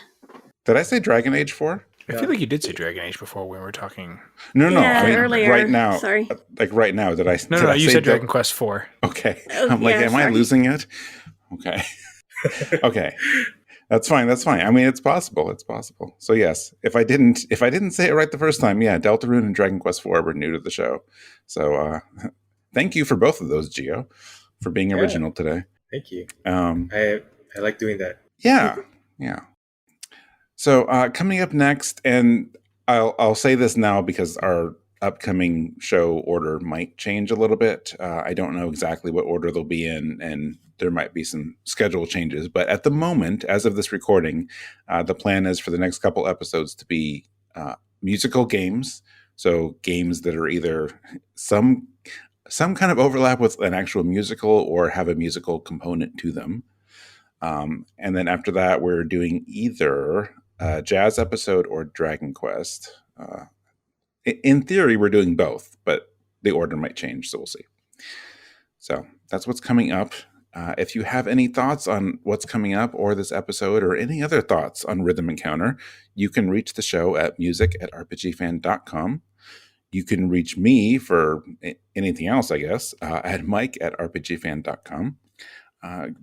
Did I say Dragon Age 4? I feel like you did say Dragon Age before when we were talking. No, Yeah, I mean, earlier. right now. Sorry. Like right now, did I No, you say said Dragon Quest 4. Okay. Oh, I'm like, yeah, am I sorry. losing it? Okay. Okay. That's fine. I mean, it's possible. So yes, if I didn't say it right the first time, yeah, Deltarune and Dragon Quest 4 were new to the show. So thank you for both of those, Gio, for being original today. thank you. I like doing that. Yeah. So coming up next, and I'll say this now because our upcoming show order might change a little bit. I don't know exactly what order they'll be in, and there might be some schedule changes. But at the moment, as of this recording, the plan is for the next couple episodes to be musical games. So games that are either some kind of overlap with an actual musical or have a musical component to them. And then after that, we're doing either a jazz episode or Dragon Quest. In theory, we're doing both, but the order might change, so we'll see. So that's what's coming up. If you have any thoughts on what's coming up or this episode or any other thoughts on Rhythm Encounter, you can reach the show at music@rpgfan.com. You can reach me for anything else, I guess, at mike@rpgfan.com.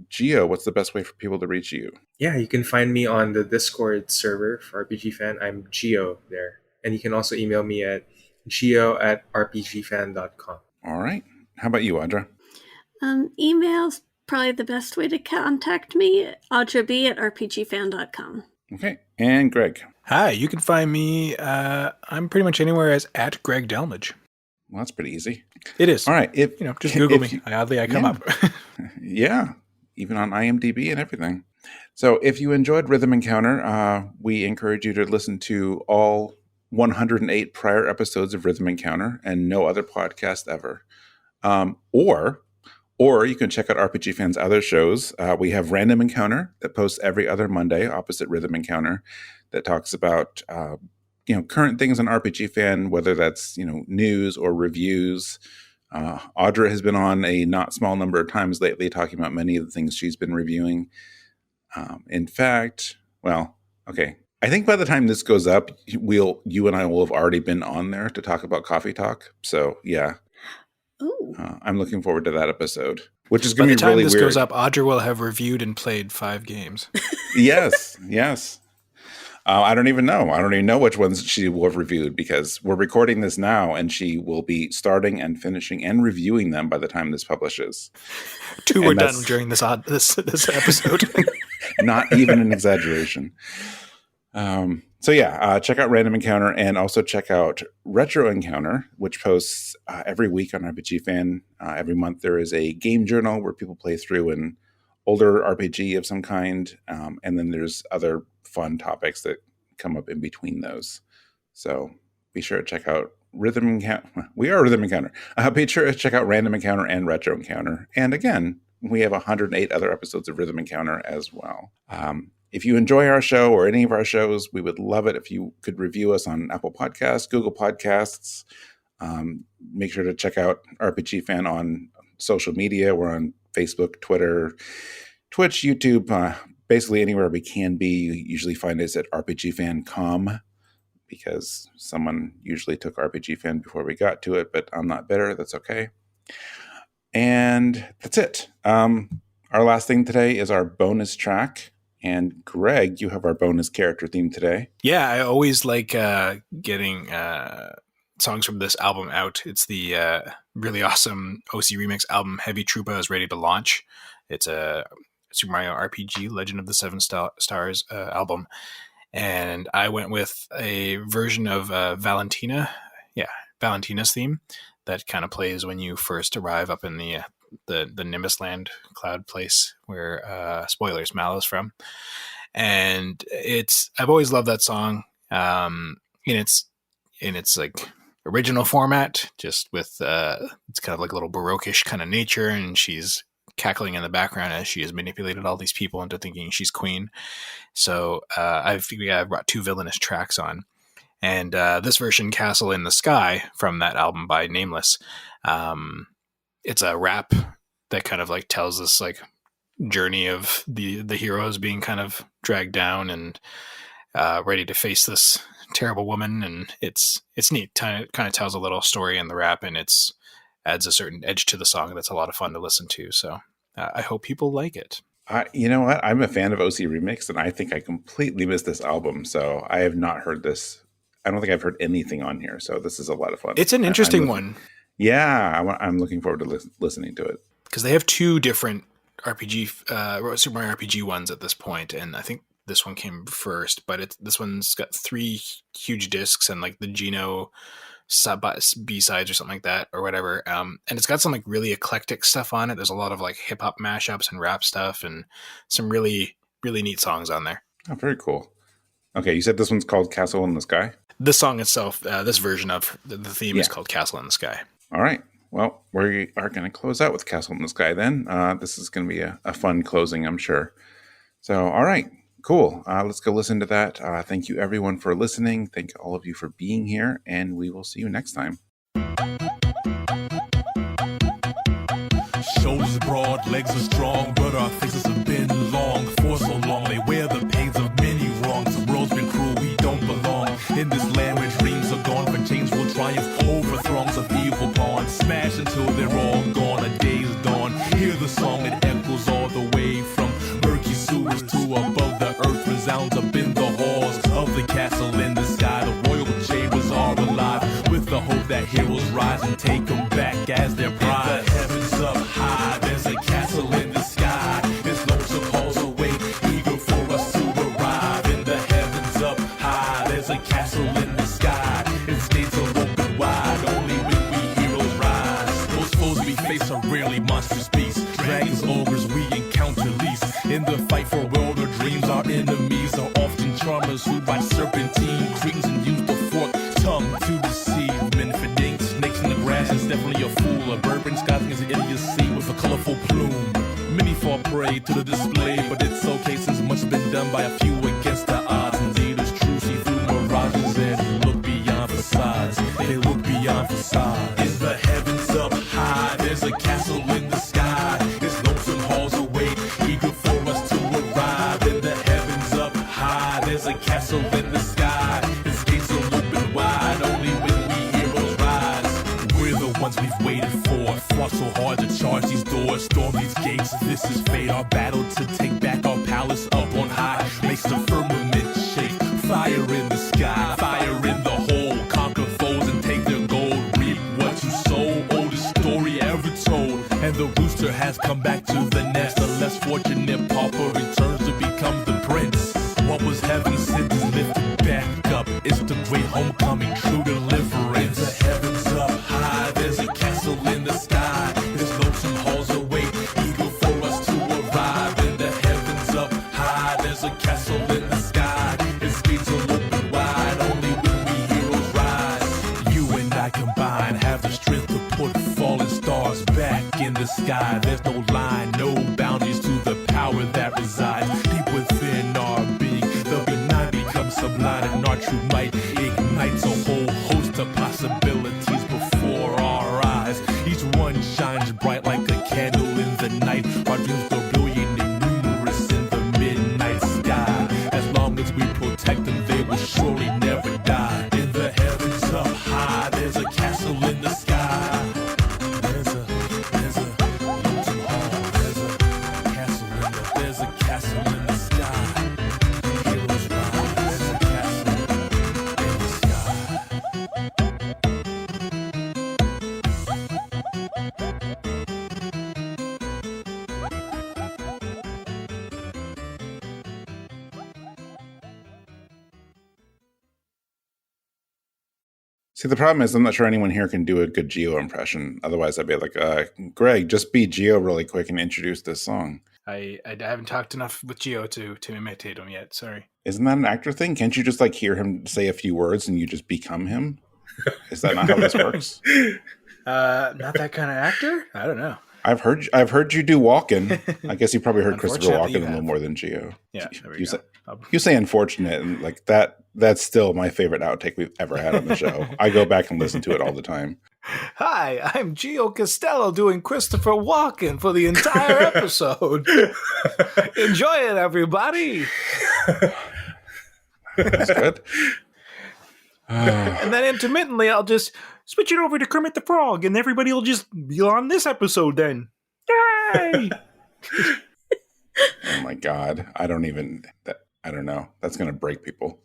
Gio, what's the best way for people to reach you? Yeah, you can find me on the Discord server for RPG Fan. I'm Gio there. And you can also email me at gio@rpgfan.com. All right. How about you, Audra? Email's probably the best way to contact me. audrab@rpgfan.com. Okay. And Greg? Hi, you can find me, I'm pretty much anywhere as at Greg Delmage. Well, that's pretty easy. It is. All right. Just Google me. Oddly, I come up. Yeah. Even on IMDb and everything. So if you enjoyed Rhythm Encounter, we encourage you to listen to all 108 prior episodes of Rhythm Encounter and no other podcast ever. Or you can check out RPG Fan's other shows. We have Random Encounter that posts every other Monday, opposite Rhythm Encounter, that talks about current things on RPG Fan, whether that's news or reviews. Audra has been on a not small number of times lately, talking about many of the things she's been reviewing. In fact, I think by the time this goes up, you and I will have already been on there to talk about Coffee Talk. So yeah. I'm looking forward to that episode, which is going to be really weird. By the time this goes up, Audra will have reviewed and played 5 games. Yes. I don't even know. I don't even know which ones she will have reviewed because we're recording this now and she will be starting and finishing and reviewing them by the time this publishes. 2 were done during this episode. Not even an exaggeration. Check out Random Encounter and also check out Retro Encounter, which posts every week on RPG Fan. Every month there is a game journal where people play through an older RPG of some kind. And then there's other fun topics that come up in between those. So be sure to check out Rhythm Encounter. We are Rhythm Encounter. Be sure to check out Random Encounter and Retro Encounter. And again, we have 108 other episodes of Rhythm Encounter as well. If you enjoy our show or any of our shows, we would love it if you could review us on Apple Podcasts, Google Podcasts. Make sure to check out RPG Fan on social media. We're on Facebook, Twitter, Twitch, YouTube, basically anywhere we can be. You usually find us at RPGFan.com because someone usually took RPG Fan before we got to it, but I'm not bitter. That's okay. And that's it. Our last thing today is our bonus track. And Greg, you have our bonus character theme today. Yeah, I always like getting songs from this album out. It's the really awesome OC Remix album, Heavy Troopa is ready to launch. It's a Super Mario RPG Legend of the Seven Stars album. And I went with a version of Valentina. Yeah, Valentina's theme that kind of plays when you first arrive up in the Nimbus Land cloud place where spoilers Mallow's from. And I've always loved that song in its like original format, just with it's kind of like a little baroque-ish kind of nature, and she's cackling in the background as she has manipulated all these people into thinking she's queen. So I've brought 2 villainous tracks on, and this version, Castle in the Sky, from that album by Nameless, it's a rap that kind of like tells this like journey of the heroes being kind of dragged down and ready to face this terrible woman. And it's neat. Kind of tells a little story in the rap, and adds a certain edge to the song that's a lot of fun to listen to. So I hope people like it. You know what? I'm a fan of OC Remix, and I think I completely missed this album. So I have not heard this. I don't think I've heard anything on here. So this is a lot of fun. It's an interesting one. Yeah, I'm looking forward to listening to it. Because they have 2 different Super Mario RPG ones at this point, and I think this one came first, but this one's got 3 huge discs and like the Geno B-sides or something like that or whatever. And it's got some like really eclectic stuff on it. There's a lot of like hip hop mashups and rap stuff and some really, really neat songs on there. Oh, very cool. Okay, you said this one's called Castle in the Sky? The song itself, this version of the theme is called Castle in the Sky. All right. Well, we are going to close out with Castle in the Sky then. This is going to be a fun closing, I'm sure. So, all right. Cool. Let's go listen to that. Thank you, everyone, for listening. Thank all of you for being here, and we will see you next time. Shoulders broad, legs are strong, but our faces have been long. For so long, they wear the pains of many wrongs. The world's been cruel, we don't belong. In this land where dreams are gone, but change will triumph over throngs of evil pawns. Smash until they're all gone, a day's dawn. Hear the song, it echoes all the way from murky sewers to above the earth. Resounds up in the halls of the castle in the sky. The royal chambers are alive with the hope that heroes rise and take them back. take as their prize. In the heavens up high, there's a castle in the sky. Its lonesome halls await, eager for us to arrive. In the heavens up high, there's a castle in the sky. Its gates are open wide, only when we heroes rise. Most foes we face are rarely monstrous beasts. Dragons, ogres, we encounter least. In the fight for world or dreams, our enemies are often charmers who ride serpentine creams and use the forked tongue to deceive. Men for dinks, snakes in the grass is definitely a fool. A bourbon scotching is an idiocy with a colorful plume. Many fall prey to the display, but it's okay since much has been done by a few against the odds. Indeed, it's true, see through mirages and look beyond facades. They look beyond facades. In the heavens up high, there's a castle in the sky. Its lonesome halls await, eager for us to arrive. In the heavens up high, there's a castle in the sky. Its gates are open wide, only when we heroes rise. We're the ones we've waited for, fought so hard to charge these doors, storm these gates. This is fate, our battle to take back our palace up on high. Makes the firmament shake, fire in the sky, fire in the hole. Conquer foes and take their gold, reap what you sow. Oldest story ever told, and the rooster has come back to the nest. The less fortunate pauper returns to become the prince. What was heaven sent is lifted back up. It's the great homecoming, true deliverance. In the heavens up high, there's a castle in the sky. There's lonesome halls await, eager for us to arrive. In the heavens up high, there's a castle in the sky. Its gates are open wide, only when we heroes rise. You and I combine, have the strength to put fallen stars back in the sky. There's no line, no boundaries to the power that resides deep within our being. The benign becomes sublime, and our true might ignites a whole host of possibilities before our eyes. Each one shines bright like a candle in the night. Our dreams grow brilliant and numerous in the midnight sky. As long as we protect them, they will surely never die. In the heavens up high, there's a castle in the sky. There's a lonesome hall. There's a castle in the sky. Heroes rise. There's a castle in the sky. See, the problem is I'm not sure anyone here can do a good Geo impression. Otherwise, I'd be like, Greg, just be Geo really quick and introduce this song. I haven't talked enough with Gio to imitate him yet. Sorry. Isn't that an actor thing? Can't you just like hear him say a few words and you just become him? Is that not how this works? Not that kind of actor? I don't know. I've heard you do Walken. I guess you probably heard Christopher Unfortunately, Walken you a little have. more than Geo. Yeah, there we you go. say, you say unfortunate, and like that's still my favorite outtake we've ever had on the show. I go back and listen to it all the time. Hi, I'm Gio Costello doing Christopher Walken for the entire episode. Enjoy it, everybody. That's good. And then intermittently, I'll just switch it over to Kermit the Frog, and everybody will just be on this episode then. Yay! Oh my God. I don't know. That's going to break people.